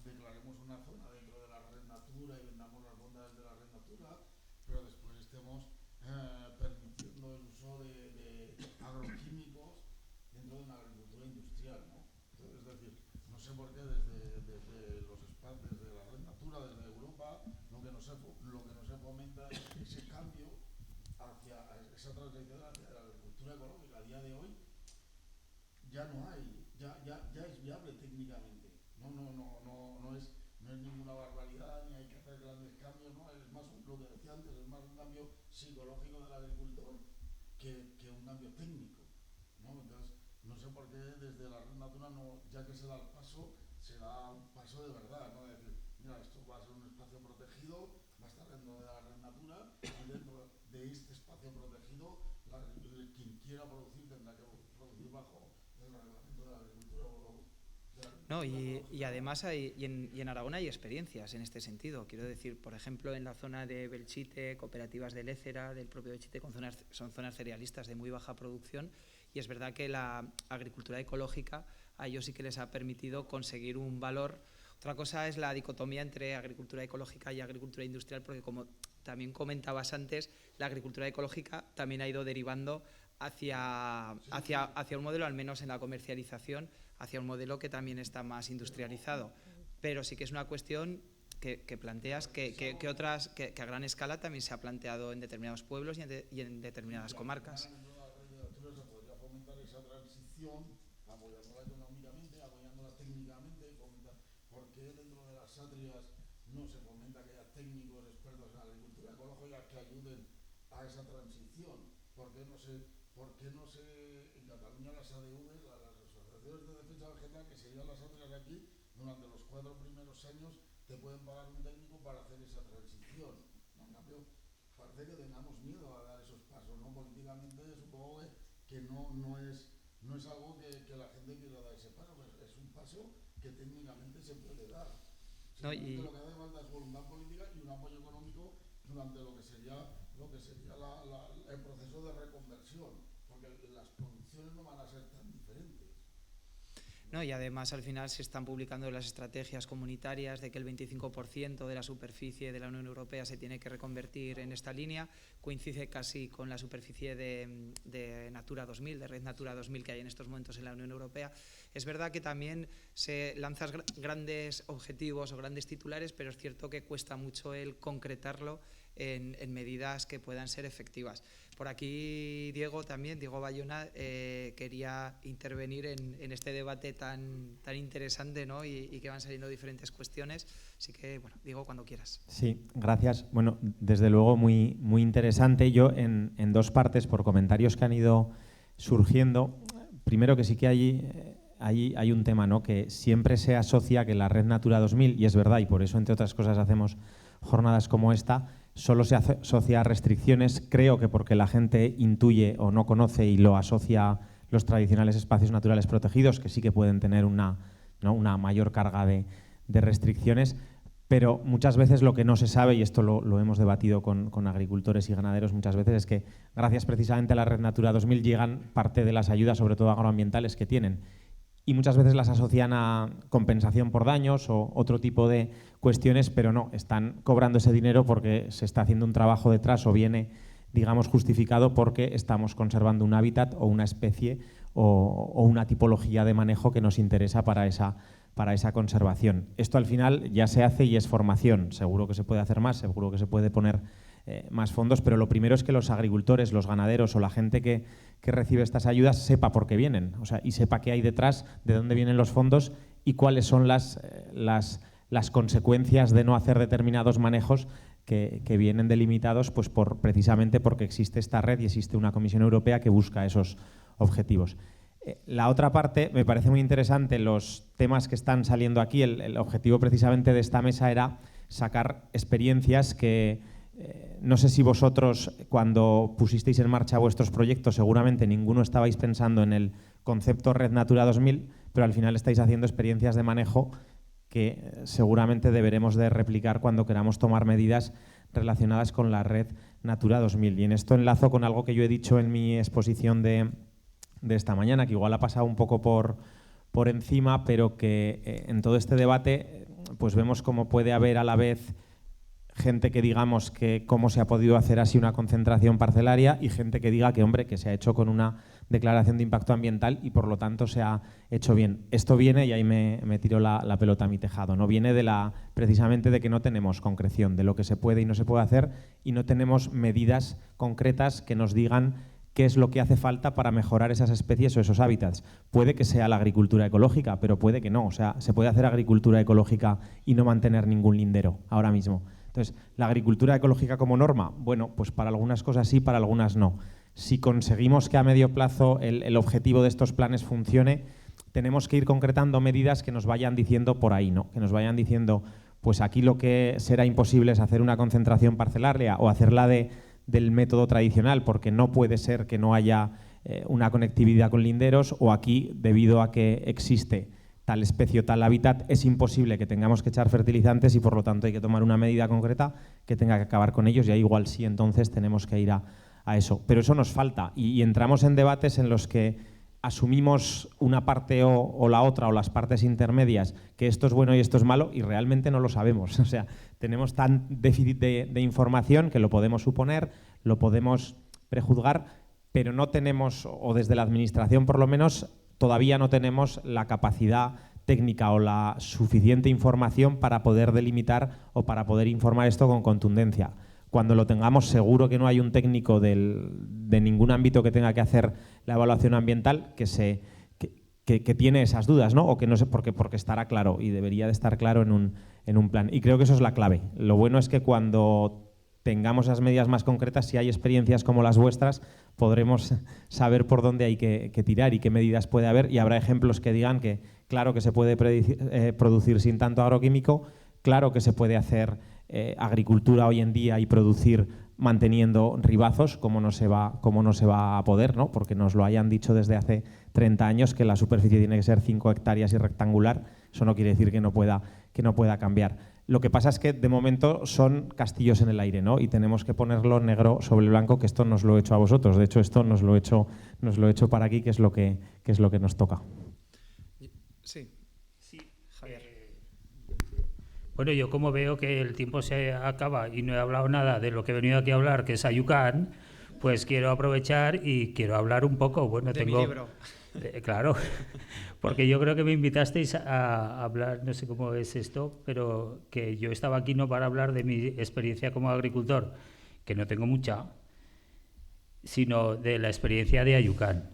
declaremos una zona dentro de la Red Natura y vendamos las bondades de la Red Natura, pero después estemos permitiendo el uso de agroquímicos dentro de una agricultura industrial, ¿no? Entonces, es decir, no sé por qué desde los espacios de la Red Natura, desde Europa, lo que no se fomenta es ese cambio hacia esa transición hacia la agricultura ecológica. A día de hoy ya no hay, ya es viable técnicamente. No es ninguna barbaridad, ni hay que hacer grandes cambios, ¿no? Es más lo que decía antes, es más un cambio psicológico del agricultor que un cambio técnico, ¿no? Entonces, no sé por qué desde la Red Natura, ya que se da el paso, se da un paso de verdad, ¿no? Es decir, mira, esto va a ser un espacio protegido, va a estar dentro de la Red Natura, y dentro de este espacio protegido, quien quiera producir tendrá que producir bajo el reglamento de la agricultura. No, y además en Aragón hay experiencias en este sentido. Quiero decir, por ejemplo, en la zona de Belchite, cooperativas de Lécera, del propio Belchite, son zonas cerealistas de muy baja producción, y es verdad que la agricultura ecológica a ellos sí que les ha permitido conseguir un valor. Otra cosa es la dicotomía entre agricultura ecológica y agricultura industrial, porque, como también comentabas antes, la agricultura ecológica también ha ido derivando hacia un modelo, al menos en la comercialización, hacia un modelo que también está más industrializado. Pero sí que es una cuestión que planteas que a gran escala también se ha planteado en determinados pueblos y en determinadas comarcas. Se podría fomentar esa transición, apoyándola económicamente, apoyándola técnicamente, ¿por qué dentro de las SATRIAS no se fomenta que haya técnicos expertos en agricultura ecológica que ayuden a esa transición? ¿Por qué no se en Cataluña las ADVs, las asociaciones de defensa vegetal, que serían las SATRIAS aquí, durante los 4 primeros años te pueden pagar un técnico para hacer esa transición. En cambio, parece que tengamos miedo a dar esos pasos, ¿no? Políticamente supongo que no es algo que la gente quiera dar ese paso, es un paso que técnicamente se puede dar. No, y lo que hace falta es voluntad política y un apoyo económico durante lo que sería el proceso de reconversión, porque las producciones no van a ser tan diferentes. No, y además al final se están publicando las estrategias comunitarias de que el 25% de la superficie de la Unión Europea se tiene que reconvertir en esta línea. Coincide casi con la superficie de Natura 2000, de Red Natura 2000 que hay en estos momentos en la Unión Europea. Es verdad que también se lanzan grandes objetivos o grandes titulares, pero es cierto que cuesta mucho el concretarlo en medidas que puedan ser efectivas. Por aquí Diego Bayona, quería intervenir en este debate tan interesante, ¿no? y que van saliendo diferentes cuestiones. Así que, bueno, Diego, cuando quieras. Sí, gracias. Bueno, desde luego muy, muy interesante. Yo en dos partes, por comentarios que han ido surgiendo. Primero, que sí que hay un tema, ¿no? Que siempre se asocia que la Red Natura 2000, y es verdad, y por eso, entre otras cosas, hacemos jornadas como esta, solo se asocia a restricciones, creo que porque la gente intuye o no conoce y lo asocia a los tradicionales espacios naturales protegidos, que sí que pueden tener una mayor carga de restricciones, pero muchas veces lo que no se sabe, y esto lo hemos debatido con agricultores y ganaderos muchas veces, es que gracias precisamente a la Red Natura 2000 llegan parte de las ayudas, sobre todo agroambientales, que tienen. Y muchas veces las asocian a compensación por daños o otro tipo de cuestiones, pero no, están cobrando ese dinero porque se está haciendo un trabajo detrás o viene, digamos, justificado porque estamos conservando un hábitat o una especie o una tipología de manejo que nos interesa para esa conservación. Esto al final ya se hace y es formación. Seguro que se puede hacer más, seguro que se puede poner más fondos, pero lo primero es que los agricultores, los ganaderos o la gente que recibe estas ayudas sepa por qué vienen, o sea, y sepa qué hay detrás, de dónde vienen los fondos y cuáles son las consecuencias de no hacer determinados manejos que vienen delimitados pues precisamente porque existe esta red y existe una Comisión Europea que busca esos objetivos. La otra parte, me parece muy interesante los temas que están saliendo aquí. El objetivo precisamente de esta mesa era sacar experiencias que no sé si vosotros, cuando pusisteis en marcha vuestros proyectos, seguramente ninguno estabais pensando en el concepto Red Natura 2000, pero al final estáis haciendo experiencias de manejo que seguramente deberemos de replicar cuando queramos tomar medidas relacionadas con la Red Natura 2000. Y en esto enlazo con algo que yo he dicho en mi exposición de esta mañana, que igual ha pasado un poco por encima, pero que en todo este debate pues vemos cómo puede haber a la vez gente que digamos que cómo se ha podido hacer así una concentración parcelaria y gente que diga que, hombre, que se ha hecho con una declaración de impacto ambiental y por lo tanto se ha hecho bien. Esto viene, y ahí me tiro la pelota a mi tejado, ¿no? Viene precisamente de que no tenemos concreción de lo que se puede y no se puede hacer y no tenemos medidas concretas que nos digan qué es lo que hace falta para mejorar esas especies o esos hábitats. Puede que sea la agricultura ecológica, pero puede que no. O sea, se puede hacer agricultura ecológica y no mantener ningún lindero ahora mismo. Entonces, ¿la agricultura ecológica como norma? Bueno, pues para algunas cosas sí, para algunas no. Si conseguimos que a medio plazo el objetivo de estos planes funcione, tenemos que ir concretando medidas que nos vayan diciendo por ahí, ¿no? Que nos vayan diciendo, pues aquí lo que será imposible es hacer una concentración parcelaria o hacerla del método tradicional, porque no puede ser que no haya una conectividad con linderos, o aquí, debido a que existe tal especie o tal hábitat, es imposible que tengamos que echar fertilizantes y por lo tanto hay que tomar una medida concreta que tenga que acabar con ellos, y ahí igual sí entonces tenemos que ir a eso. Pero eso nos falta y entramos en debates en los que asumimos una parte o la otra, o las partes intermedias, que esto es bueno y esto es malo, y realmente no lo sabemos. O sea, tenemos tan déficit de información que lo podemos suponer, lo podemos prejuzgar, pero no tenemos, o desde la administración por lo menos, todavía no tenemos la capacidad técnica o la suficiente información para poder delimitar o para poder informar esto con contundencia. Cuando lo tengamos, seguro que no hay un técnico de ningún ámbito que tenga que hacer la evaluación ambiental que tiene esas dudas, ¿no? O que no sé porque estará claro y debería de estar claro en un plan. Y creo que eso es la clave. Lo bueno es que cuando tengamos esas medidas más concretas, si hay experiencias como las vuestras, podremos saber por dónde hay que tirar y qué medidas puede haber, y habrá ejemplos que digan que claro que se puede producir sin tanto agroquímico, Claro que se puede hacer agricultura hoy en día y producir manteniendo ribazos, como no se va a poder, ¿no? Porque nos lo hayan dicho desde hace 30 años que la superficie tiene que ser 5 hectáreas y rectangular. Eso no quiere decir que no pueda cambiar. Lo que pasa es que de momento son castillos en el aire, ¿no? Y tenemos que ponerlo negro sobre blanco, que esto nos lo he hecho a vosotros. De hecho, esto nos lo he hecho para aquí, que es lo que nos toca. Sí. Bueno, yo como veo que el tiempo se acaba y no he hablado nada de lo que he venido aquí a hablar, que es Ayucán, pues quiero aprovechar y quiero hablar un poco. Bueno, de mi libro. Claro, porque yo creo que me invitasteis a hablar, no sé cómo es esto, pero que yo estaba aquí no para hablar de mi experiencia como agricultor, que no tengo mucha, sino de la experiencia de Ayucán.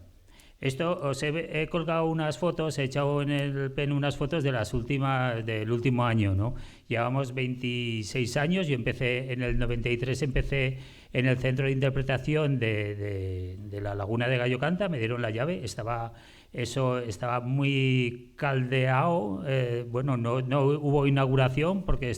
Esto os he colgado unas fotos, he echado en el pen unas fotos de las últimas del último año, ¿no? Llevamos 26 años, yo empecé en el 93, empecé en el centro de interpretación de la Laguna de Gallo Canta, me dieron la llave, estaba muy caldeado, bueno, no hubo inauguración porque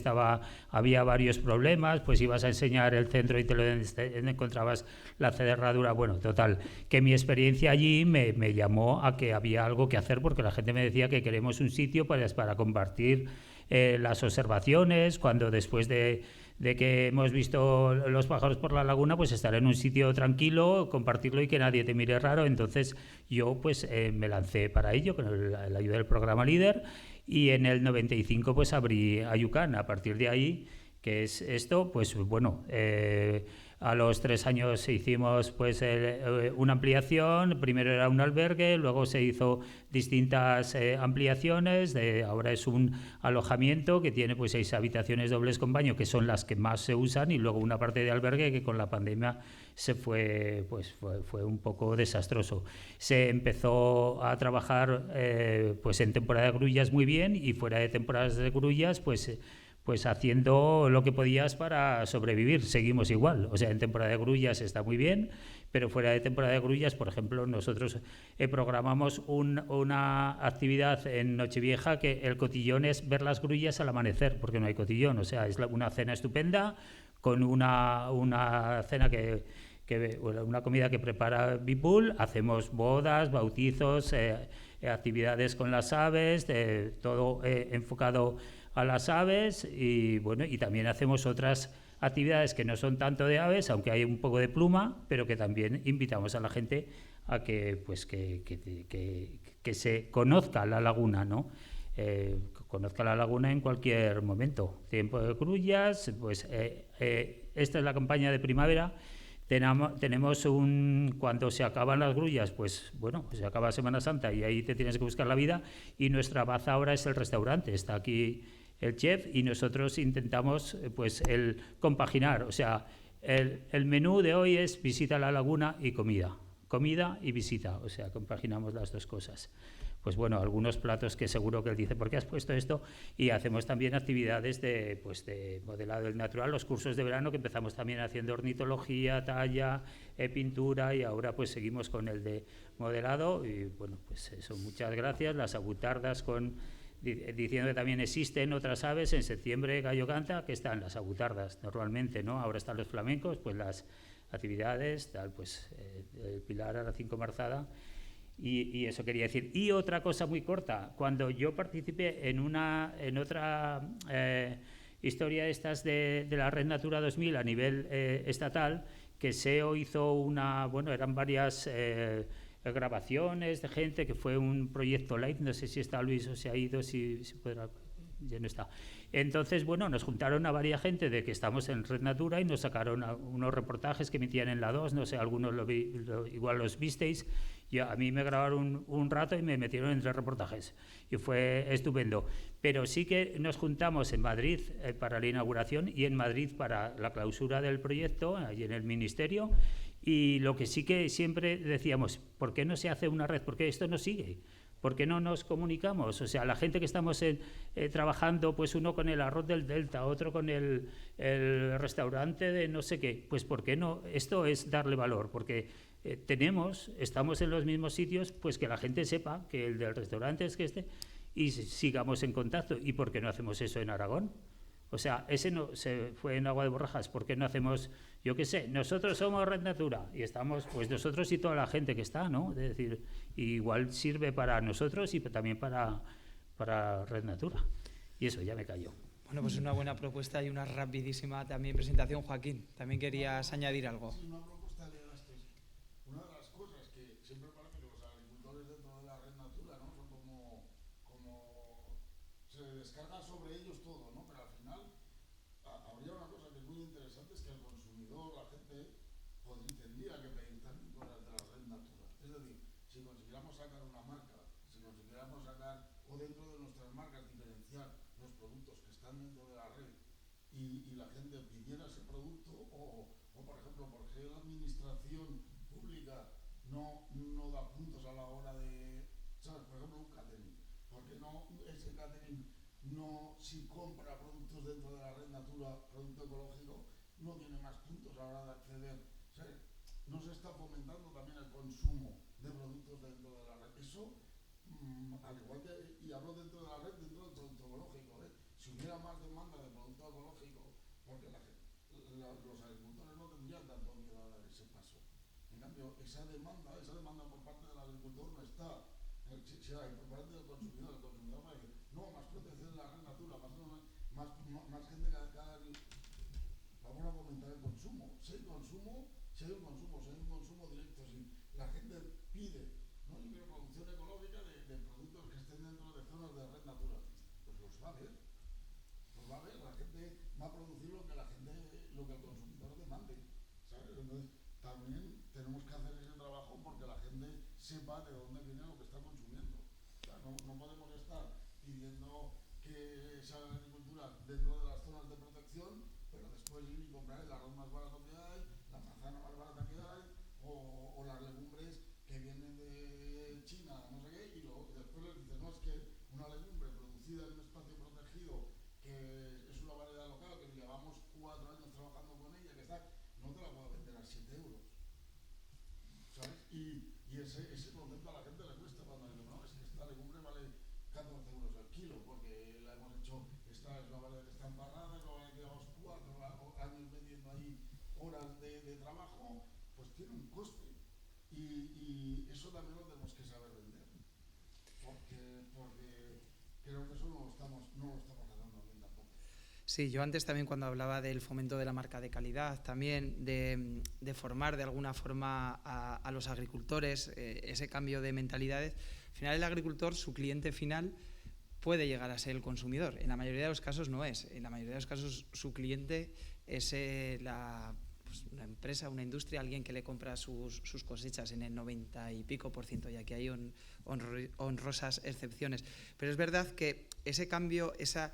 había varios problemas, pues ibas a enseñar el centro y te lo encontrabas la cerradura, bueno, total, que mi experiencia allí me llamó a que había algo que hacer porque la gente me decía que queremos un sitio para compartir las observaciones, cuando después de que hemos visto los pájaros por la laguna, pues estar en un sitio tranquilo, compartirlo y que nadie te mire raro. Entonces yo pues me lancé para ello con la ayuda del programa LEADER y en el 95 pues abrí Ayucán. A partir de ahí, que es esto, pues bueno, a los 3 años hicimos pues una ampliación, primero era un albergue, luego se hizo distintas ampliaciones, ahora es un alojamiento que tiene pues 6 habitaciones dobles con baño, que son las que más se usan, y luego una parte de albergue que con la pandemia fue un poco desastroso. Se empezó a trabajar pues en temporada de grullas muy bien, y fuera de temporadas de grullas pues haciendo lo que podías para sobrevivir. Seguimos igual, o sea, en temporada de grullas está muy bien, pero fuera de temporada de grullas, por ejemplo, nosotros programamos una actividad en Nochevieja que el cotillón es ver las grullas al amanecer, porque no hay cotillón, o sea, es una cena estupenda con una cena una comida que prepara Bipul, hacemos bodas, bautizos, actividades con las aves, todo enfocado a las aves, y bueno, y también hacemos otras actividades que no son tanto de aves, aunque hay un poco de pluma, pero que también invitamos a la gente a que se conozca la laguna, ¿no? Conozca la laguna en cualquier momento. Tiempo de grullas, pues esta es la campaña de primavera. Tenemos cuando se acaban las grullas, pues bueno, se acaba Semana Santa y ahí te tienes que buscar la vida, y nuestra baza ahora es el restaurante. Está aquí el chef y nosotros intentamos pues el compaginar, o sea, el menú de hoy es visita a la laguna y comida y visita, o sea, compaginamos las dos cosas. Pues bueno, algunos platos que seguro que él dice, ¿por qué has puesto esto? Y hacemos también actividades de modelado del natural, los cursos de verano que empezamos también haciendo ornitología, talla, pintura, y ahora pues seguimos con el de modelado. Y bueno, pues eso, muchas gracias. Las abutardas diciendo que también existen otras aves. En septiembre Gallo Canta, que están las abutardas normalmente, ¿no? Ahora están los flamencos, pues las actividades, tal, pues el Pilar a la 5 Marzada. Y eso quería decir. Y otra cosa muy corta, cuando yo participé en otra historia de estas de la Red Natura 2000 a nivel estatal, que SEO hizo eran varias grabaciones de gente, que fue un proyecto live, no sé si está Luis o se ha ido, si podrá, ya no está. Entonces, bueno, nos juntaron a varias gente de que estamos en Red Natura y nos sacaron unos reportajes que emitían en la 2, no sé, algunos igual los visteis. A mí me grabaron un rato y me metieron entre reportajes y fue estupendo. Pero sí que nos juntamos en Madrid para la inauguración y en Madrid para la clausura del proyecto, allí en el Ministerio, y lo que sí que siempre decíamos, ¿por qué no se hace una red? ¿Por qué esto no sigue? ¿Por qué no nos comunicamos? O sea, la gente que estamos trabajando, pues uno con el arroz del Delta, otro con el restaurante de no sé qué, pues ¿por qué no? Esto es darle valor, porque estamos en los mismos sitios, pues que la gente sepa que el del restaurante es que y sigamos en contacto. ¿Y por qué no hacemos eso en Aragón? O sea, ese no se fue en agua de borrajas. ¿Por qué no hacemos, yo qué sé, nosotros somos Red Natura y estamos, pues nosotros y toda la gente que está, ¿no? Es decir, igual sirve para nosotros y también para Red Natura. Y eso, ya me callo. Bueno, pues una buena propuesta y una rapidísima también presentación, Joaquín. ¿También querías añadir algo? Sí, una propuesta de las que una de las cosas que siempre parece que los agricultores dentro de la Red Natura, ¿no? Son como se descarga sobre ellos todo, ¿no? Pero al final habría una cosa que es muy interesante, es que el consumidor, la gente, tendría que pedir también cosas de la Red Natura. Es decir, si consiguiéramos sacar una marca, si consiguiéramos sacar, o dentro de nuestras marcas diferenciar los productos que están dentro de la red y la gente pidiera ese producto, o por ejemplo, ¿por qué la administración pública no da puntos a la hora de, ¿sabes? Por ejemplo, un catering. ¿Por qué no ese catering, si compra productos dentro de la Red Natura, producto ecológico, no tiene más puntos a la hora de acceder? ¿Sabes? No se está fomentando también el consumo de productos dentro de la red. Eso, al igual que, y hablo dentro de la red, dentro del producto ecológico, si hubiera más demanda de producto ecológico, porque los agricultores no tendrían tanto miedo a dar ese paso. En cambio, esa demanda por parte del agricultor no está. Si hay por parte del consumidor va a decir, no, más protección en la Red Natura, más gente que cada. Vamos a fomentar el consumo. Si hay un consumo directo, si la gente pide, no, yo quiero producción ecológica de productos que estén dentro de zonas de Red Natura, pues los va a ver. La gente va a producir lo que el consumidor demande, ¿sabes? Entonces, también tenemos que hacer ese trabajo porque la gente sepa de dónde viene lo que está consumiendo. O sea, no podemos estar pidiendo que se haga agricultura dentro de las zonas de protección, pero después ir y comprar el arroz más barato que hay, la manzana más barata que hay, o las legumbres que vienen de China, no sé qué, y después les dicen, no, es que una legumbre producida en un espacio protegido, que es una variedad local, que llevamos 4 años trabajando con ella, que está, no te la puedo vender a 7 euros. ¿Sabes? Y ese concepto a la gente le cuesta cuando digo, no, es que esta legumbre vale 14 euros al kilo, porque la hemos hecho, esta es una variedad que está embarrada, es una variedad que llevamos 4 años vendiendo ahí horas de trabajo, pues tiene un coste. Y eso también lo tenemos que saber vender. Porque creo que eso no lo estamos haciendo bien tampoco. Sí, yo antes también cuando hablaba del fomento de la marca de calidad, también de formar de alguna forma a los agricultores, ese cambio de mentalidades. Al final el agricultor, su cliente final, puede llegar a ser el consumidor. En la mayoría de los casos no es. En la mayoría de los casos su cliente es una empresa, una industria, alguien que le compra sus cosechas en el 90 y pico %, y aquí hay honrosas excepciones. Pero es verdad que ese cambio, esa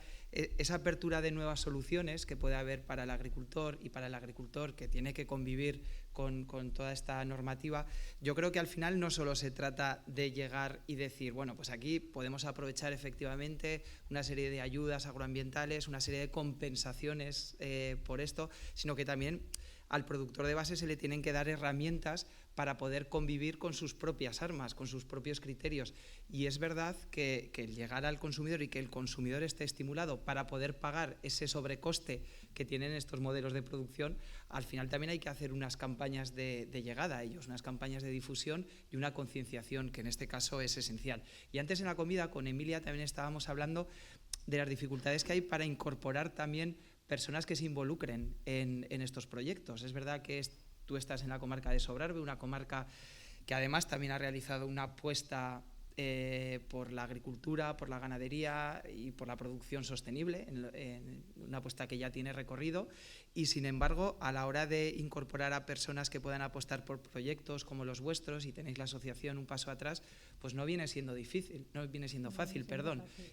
apertura de nuevas soluciones que puede haber para el agricultor y para el agricultor que tiene que convivir con toda esta normativa, yo creo que al final no solo se trata de llegar y decir, bueno, pues aquí podemos aprovechar efectivamente una serie de ayudas agroambientales, una serie de compensaciones por esto, sino que también al productor de base se le tienen que dar herramientas para poder convivir con sus propias armas, con sus propios criterios. Y es verdad que el llegar al consumidor y que el consumidor esté estimulado para poder pagar ese sobrecoste que tienen estos modelos de producción, al final también hay que hacer unas campañas de llegada a ellos, unas campañas de difusión y una concienciación, que en este caso es esencial. Y antes en la comida con Emilia también estábamos hablando de las dificultades que hay para incorporar también personas que se involucren en estos proyectos. Es verdad que tú estás en la comarca de Sobrarbe, una comarca que además también ha realizado una apuesta por la agricultura, por la ganadería y por la producción sostenible, en una apuesta que ya tiene recorrido, y sin embargo a la hora de incorporar a personas que puedan apostar por proyectos como los vuestros, y tenéis la asociación Un Paso Atrás, pues no viene siendo fácil,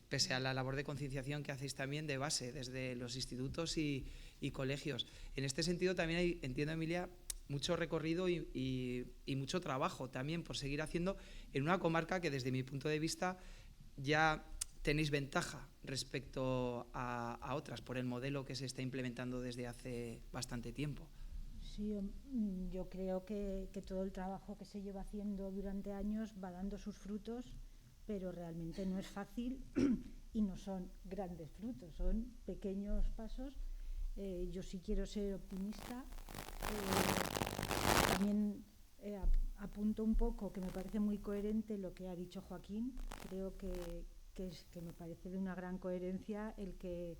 pese a la labor de concienciación que hacéis también de base desde los institutos y colegios. En este sentido también hay, entiendo, Emilia, mucho recorrido y mucho trabajo también por seguir haciendo en una comarca que desde mi punto de vista ya tenéis ventaja respecto a otras por el modelo que se está implementando desde hace bastante tiempo. Sí, yo creo que todo el trabajo que se lleva haciendo durante años va dando sus frutos, pero realmente no es fácil y no son grandes frutos, son pequeños pasos. Yo sí quiero ser optimista. También apunto un poco que me parece muy coherente lo que ha dicho Joaquín. Creo que me parece de una gran coherencia el que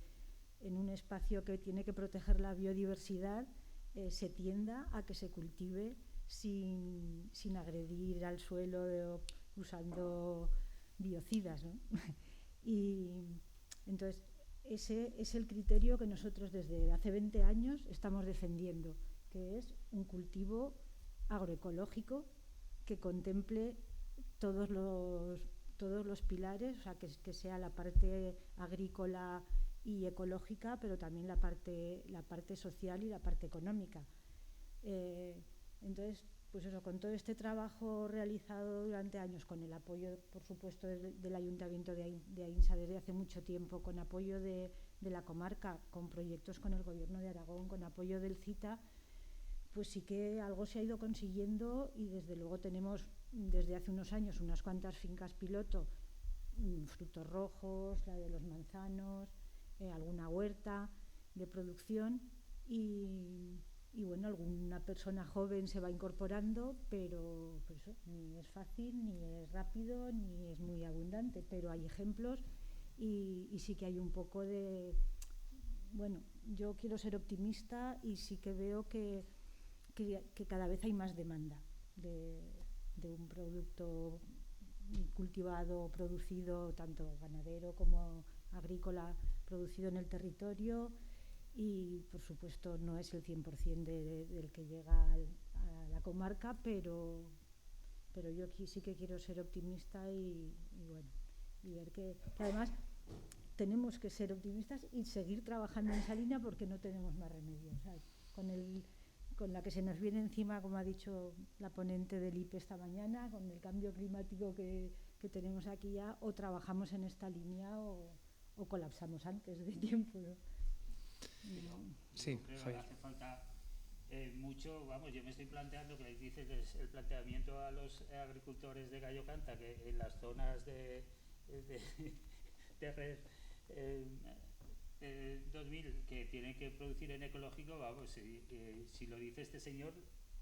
en un espacio que tiene que proteger la biodiversidad se tienda a que se cultive sin agredir al suelo usando biocidas, ¿no? Y entonces ese es el criterio que nosotros desde hace 20 años estamos defendiendo, que es un cultivo agroecológico que contemple todos los pilares, o sea, que sea la parte agrícola y ecológica, pero también la parte social y la parte económica. Entonces, pues eso, con todo este trabajo realizado durante años, con el apoyo, por supuesto, del Ayuntamiento de Ainsa desde hace mucho tiempo, con apoyo de la comarca, con proyectos con el Gobierno de Aragón, con apoyo del CITA, pues sí que algo se ha ido consiguiendo y desde luego tenemos desde hace unos años unas cuantas fincas piloto, frutos rojos, la de los manzanos, alguna huerta de producción y bueno, alguna persona joven se va incorporando, pero pues eso, ni es fácil, ni es rápido, ni es muy abundante, pero hay ejemplos y sí que hay un poco de... Bueno, yo quiero ser optimista y sí que veo que cada vez hay más demanda de un producto cultivado, producido, tanto ganadero como agrícola, producido en el territorio. Y, por supuesto, no es el 100% del que llega a la comarca, pero yo aquí sí que quiero ser optimista y bueno, y ver que además tenemos que ser optimistas y seguir trabajando en esa línea porque no tenemos más remedio. O sea, con la que se nos viene encima, como ha dicho la ponente del IPE esta mañana, con el cambio climático que tenemos aquí ya, o trabajamos en esta línea o colapsamos antes de tiempo, ¿no? Sí, creo que hace falta mucho, vamos, yo me estoy planteando que les dices el planteamiento a los agricultores de Gallo Canta, que en las zonas de red 2000 que tienen que producir en ecológico, vamos, si lo dice este señor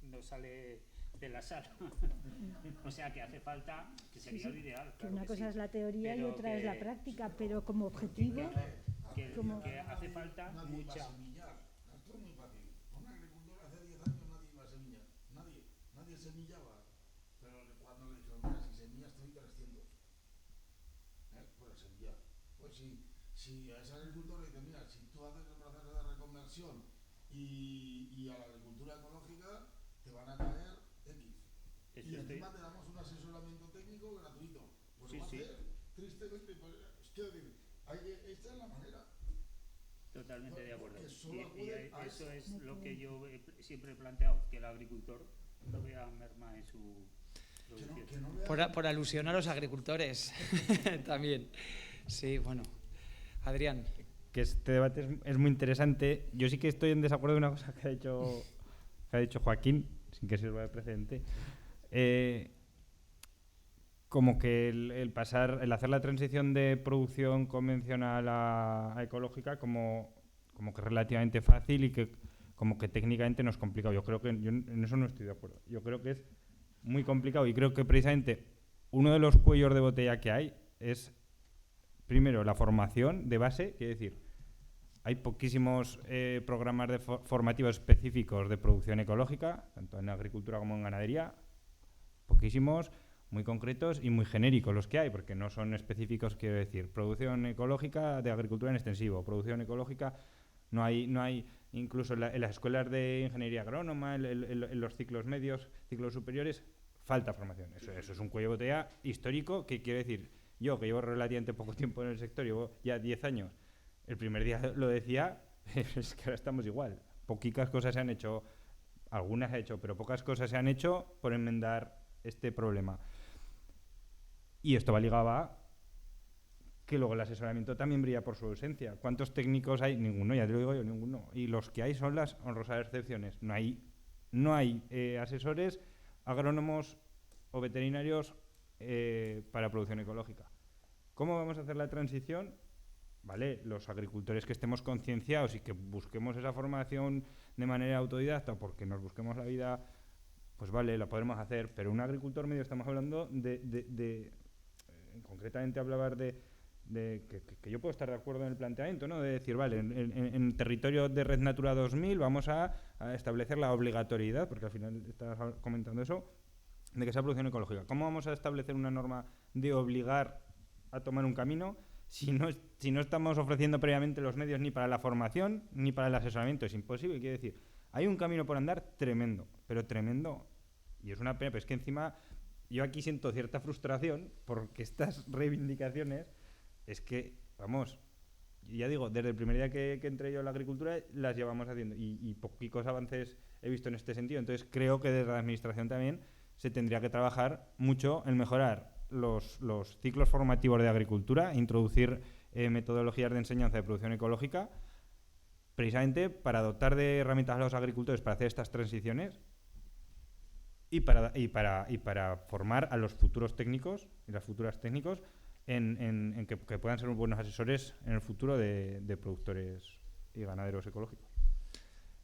no sale de la sala. O sea que hace falta, que sería lo ideal. Claro, una cosa es la teoría y otra es la práctica, pero como objetivo... Que hace falta mucha... Esto es muy fácil. Un agricultor hace 10 años nadie iba a semillar. Nadie semillaba. Pero cuando le dijeron, mira, si semillas te doy 300. Pues semillar. Pues si a ese agricultor le dice, mira, si tú haces el proceso de reconversión y a la agricultura ecológica te van a caer X. Y encima te damos un asesoramiento técnico gratuito. Pues sí, lo va a hacer. Tristemente, pues, quiero decir, esta es la manera. Totalmente de acuerdo. Y eso es lo que yo siempre he planteado, que el agricultor no vea merma en su producción. Por alusión a los agricultores también. Sí, bueno. Adrián. Que este debate es muy interesante. Yo sí que estoy en desacuerdo de una cosa que ha dicho Joaquín, sin que sirva de precedente. Como que el hacer la transición de producción convencional a ecológica como que es relativamente fácil y que como que técnicamente no es complicado. Yo creo que en eso no estoy de acuerdo. Yo creo que es muy complicado y creo que precisamente uno de los cuellos de botella que hay es, primero, la formación de base, quiere decir, hay poquísimos programas formativos específicos de producción ecológica, tanto en agricultura como en ganadería, poquísimos, muy concretos y muy genéricos los que hay, porque no son específicos, quiero decir, producción ecológica de agricultura en extensivo, producción ecológica, no hay incluso en las escuelas de ingeniería agrónoma, en los ciclos medios, ciclos superiores, falta formación. Eso es un cuello de botella histórico que quiero decir, yo que llevo relativamente poco tiempo en el sector, llevo ya 10 años, el primer día lo decía, es que ahora estamos igual. Poquitas cosas se han hecho, algunas se han hecho, pero pocas cosas se han hecho por enmendar este problema. Y esto va ligado a que luego el asesoramiento también brilla por su ausencia. ¿Cuántos técnicos hay? Ninguno, ya te lo digo yo, ninguno. Y los que hay son las honrosas excepciones. No hay asesores, agrónomos o veterinarios para producción ecológica. ¿Cómo vamos a hacer la transición ¿vale? Los agricultores que estemos concienciados y que busquemos esa formación de manera autodidacta o porque nos busquemos la vida, pues vale, la podremos hacer, pero un agricultor medio estamos hablando concretamente hablabas de que yo puedo estar de acuerdo en el planteamiento, ¿no? De decir, vale, en territorio de Red Natura 2000 vamos a establecer la obligatoriedad, porque al final estás comentando eso, de que sea producción ecológica. ¿Cómo vamos a establecer una norma de obligar a tomar un camino si no estamos ofreciendo previamente los medios ni para la formación ni para el asesoramiento? Es imposible. Quiere decir, hay un camino por andar tremendo, pero tremendo, y es una pena, pero es que encima yo aquí siento cierta frustración porque estas reivindicaciones es que, vamos, ya digo, desde el primer día que entré yo en la agricultura las llevamos haciendo y poquicos avances he visto en este sentido. Entonces creo que desde la administración también se tendría que trabajar mucho en mejorar los ciclos formativos de agricultura, introducir metodologías de enseñanza de producción ecológica, precisamente para dotar de herramientas a los agricultores para hacer estas transiciones y para formar a los futuros técnicos y las futuras técnicos en que puedan ser buenos asesores en el futuro de productores y ganaderos ecológicos.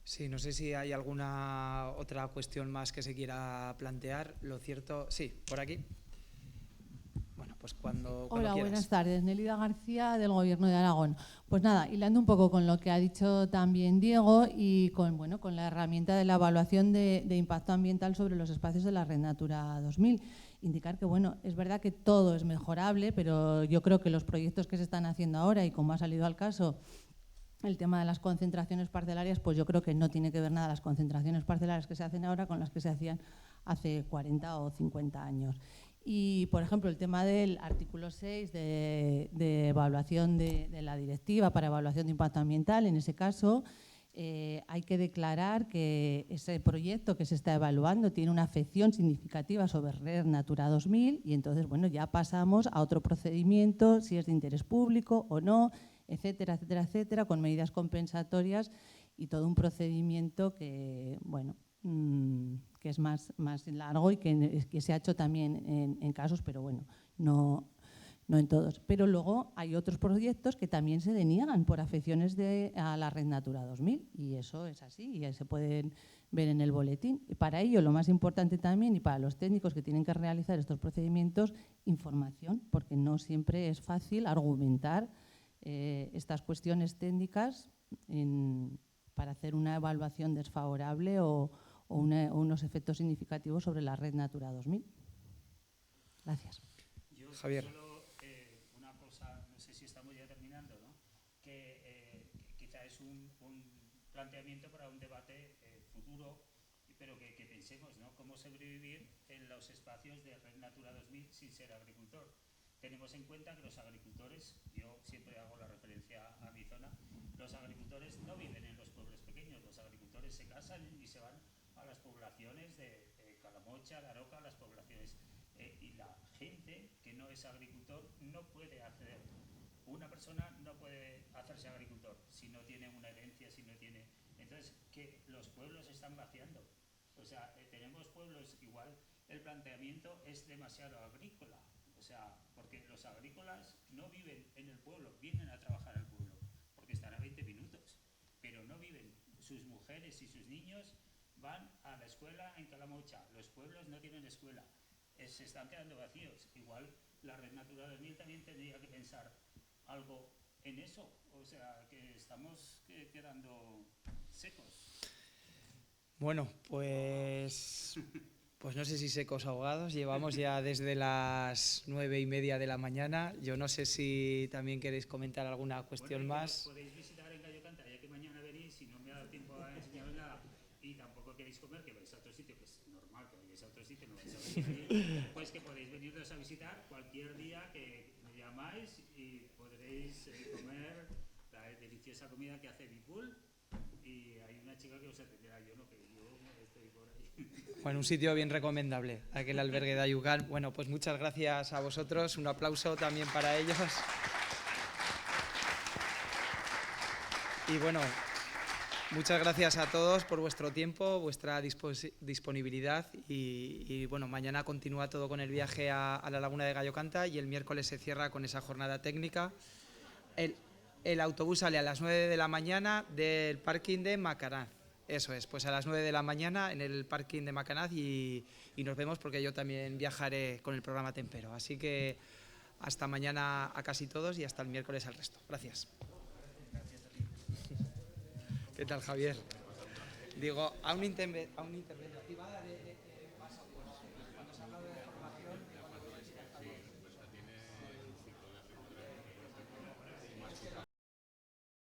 Sí, no sé si hay alguna otra cuestión más que se quiera plantear. Lo cierto, sí, por aquí. Bueno, pues cuando Hola, quieras. Buenas tardes. Nélida García, del Gobierno de Aragón. Pues nada, hilando un poco con lo que ha dicho también Diego y con la herramienta de la evaluación de impacto ambiental sobre los espacios de la Red Natura 2000. Indicar que, es verdad que todo es mejorable, pero yo creo que los proyectos que se están haciendo ahora, y como ha salido al caso, el tema de las concentraciones parcelarias, pues yo creo que no tiene que ver nada las concentraciones parcelarias que se hacen ahora con las que se hacían hace 40 o 50 años. Y, por ejemplo, el tema del artículo 6 de evaluación de la directiva para evaluación de impacto ambiental, en ese caso hay que declarar que ese proyecto que se está evaluando tiene una afección significativa sobre Red Natura 2000 y entonces, ya pasamos a otro procedimiento, si es de interés público o no, etcétera, etcétera, etcétera, con medidas compensatorias y todo un procedimiento que, que es más largo y que se ha hecho también en casos, pero no en todos. Pero luego hay otros proyectos que también se deniegan por afecciones a la Red Natura 2000 y eso es así y se pueden ver en el boletín. Y para ello, lo más importante también, y para los técnicos que tienen que realizar estos procedimientos, información, porque no siempre es fácil argumentar estas cuestiones técnicas para hacer una evaluación desfavorable o unos efectos significativos sobre la Red Natura 2000. Gracias. Javier. Solo una cosa, no sé si estamos ya terminando, ¿no? Que quizá es un planteamiento para un debate futuro, pero que pensemos, ¿no? Cómo sobrevivir en los espacios de Red Natura 2000 sin ser agricultor. Tenemos en cuenta que los agricultores, yo siempre hago la referencia a mi zona, los agricultores no viven en los pueblos pequeños, los agricultores se casan y se van a las poblaciones de Calamocha, Daroca, las poblaciones, y la gente que no es agricultor no puede acceder. Una persona no puede hacerse agricultor si no tiene una herencia, si no tiene... Entonces, que los pueblos se están vaciando. O sea, tenemos pueblos, igual el planteamiento es demasiado agrícola. O sea, porque los agrícolas no viven en el pueblo, vienen a trabajar al pueblo, porque están a 20 minutos, pero no viven. Sus mujeres y sus niños van a la escuela en Calamocha, los pueblos no tienen escuela, se están quedando vacíos. Igual la Red Natura 2000 también tendría que pensar algo en eso, o sea, que estamos quedando secos. Bueno, pues no sé si secos ahogados. Llevamos ya desde las 9:30 de la mañana. Yo no sé si también queréis comentar alguna cuestión más. Podéis visitar en Gallo Canta, ya que mañana venís y no me ha dado tiempo a enseñaros nada y tampoco queréis comer, que vais a otro sitio, que es normal que vayáis a otro sitio, no vais a venir, pues que podéis venirnos a visitar cualquier día que me llamáis y podréis comer la deliciosa comida que hace Bipul y hay una chica que os atenderá, yo no, que yo estoy por ahí. Bueno, un sitio bien recomendable, aquel albergue de Ayucán. Bueno, pues muchas gracias a vosotros, un aplauso también para ellos. Y bueno, muchas gracias a todos por vuestro tiempo, vuestra disponibilidad y bueno, mañana continúa todo con el viaje a la Laguna de Gallo Canta y el miércoles se cierra con esa jornada técnica. El autobús sale a las 9 de la mañana del parking de Macanaz. Eso es, pues a las 9 de la mañana en el parking de Macanaz y nos vemos porque yo también viajaré con el programa Tempero. Así que hasta mañana a casi todos y hasta el miércoles al resto. Gracias. ¿Qué tal, Javier? Digo, a un interventor.